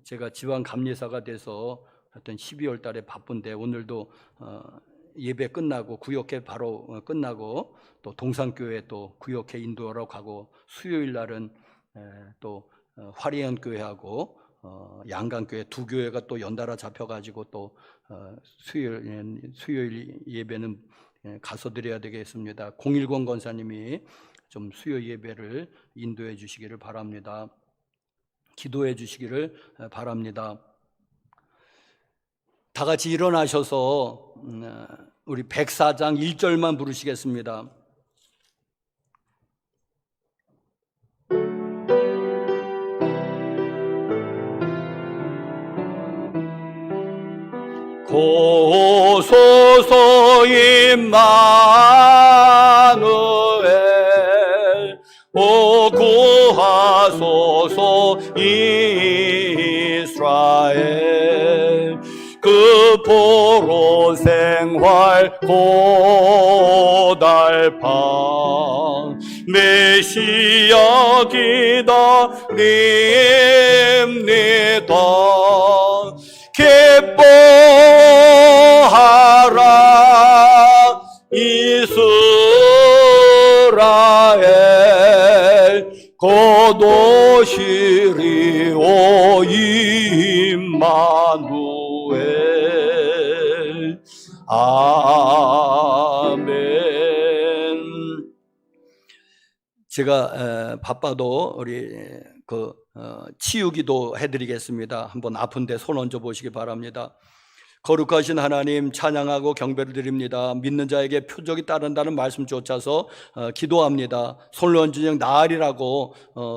제가 지방 감리사가 돼서 하여튼 12월 달에 바쁜데 오늘도 예배 끝나고 구역회 바로 끝나고 또 동산교회 또 구역회 인도하러 가고 수요일 날은 또 화리연 교회하고 양강교회 두 교회가 또 연달아 잡혀가지고 또 수요일 예배는 가서 드려야 되겠습니다. 010 권사님이 좀 수요 예배를 인도해 주시기를 바랍니다. 기도해 주시기를 바랍니다. 다 같이 일어나셔서 우리 104장 1절만 부르시겠습니다. 고소서 임마누엘 오 구하소서 이스라엘 그 포로 생활 고달파 메시아 기다립니다. 기뻐하라 이스라엘 곧 오시리오 임마누엘. 아멘. 제가 바빠도 우리 치유기도 해드리겠습니다. 한번 아픈데 손 얹어 보시기 바랍니다. 거룩하신 하나님 찬양하고 경배를 드립니다. 믿는 자에게 표적이 따른다는 말씀 쫓아서 기도합니다. 손을 얹으면 나으리라고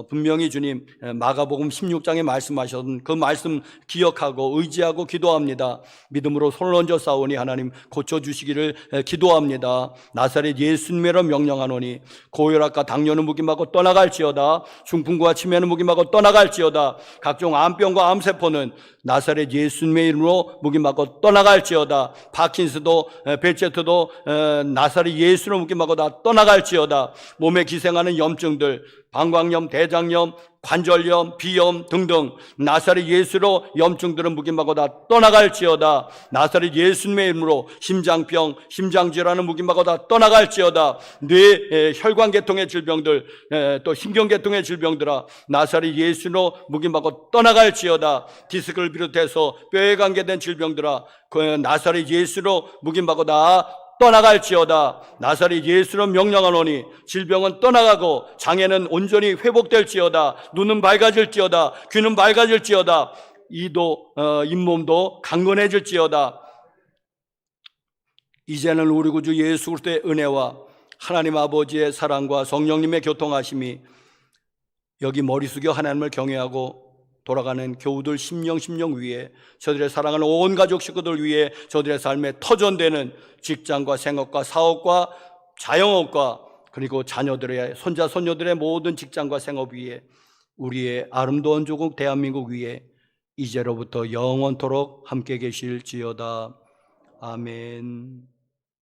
분명히 주님 마가복음 16장에 말씀하셨던 그 말씀 기억하고 의지하고 기도합니다. 믿음으로 손을 얹어 싸우니 하나님 고쳐주시기를 기도합니다. 나사렛 예수님으로 명령하노니 고혈압과 당뇨는 묵임하고 떠나갈지어다. 중풍과 치매는 묵임하고 떠나갈지어다. 각종 암병과 암세포는 나사렛 예수님의 이름으로 묵임하고 떠나갈지어다. 파킨스도 벨제트도 나사렛 예수로 묵임하고 다 떠나갈지어다. 몸에 기생하는 염증들 방광염, 대장염, 관절염, 비염 등등 나사렛 예수로 염증들은 묵임하고 다 떠나갈지어다. 나사렛 예수님의 이름으로 심장병, 심장질환은 묵임하고 다 떠나갈지어다. 뇌, 혈관계통의 질병들 또 신경계통의 질병들아 나사렛 예수로 묵임하고 떠나갈지어다. 디스크를 비롯해서 뼈에 관계된 질병들아 그 나사렛 예수로 묵임하고 다 떠나갈지어다. 나사렛 예수로 명령하노니 질병은 떠나가고 장애는 온전히 회복될지어다. 눈은 밝아질지어다. 귀는 밝아질지어다. 이도 잇몸도 강건해질지어다. 이제는 우리 구주 예수 그리스도의 은혜와 하나님 아버지의 사랑과 성령님의 교통하심이 여기 머리 숙여 하나님을 경외하고 돌아가는 교우들 심령 위에, 저들의 사랑하는 온 가족 식구들 위에, 저들의 삶에 터전되는 직장과 생업과 사업과 자영업과 그리고 자녀들의 손자 손녀들의 모든 직장과 생업 위에, 우리의 아름다운 조국 대한민국 위에 이제로부터 영원토록 함께 계실지어다. 아멘.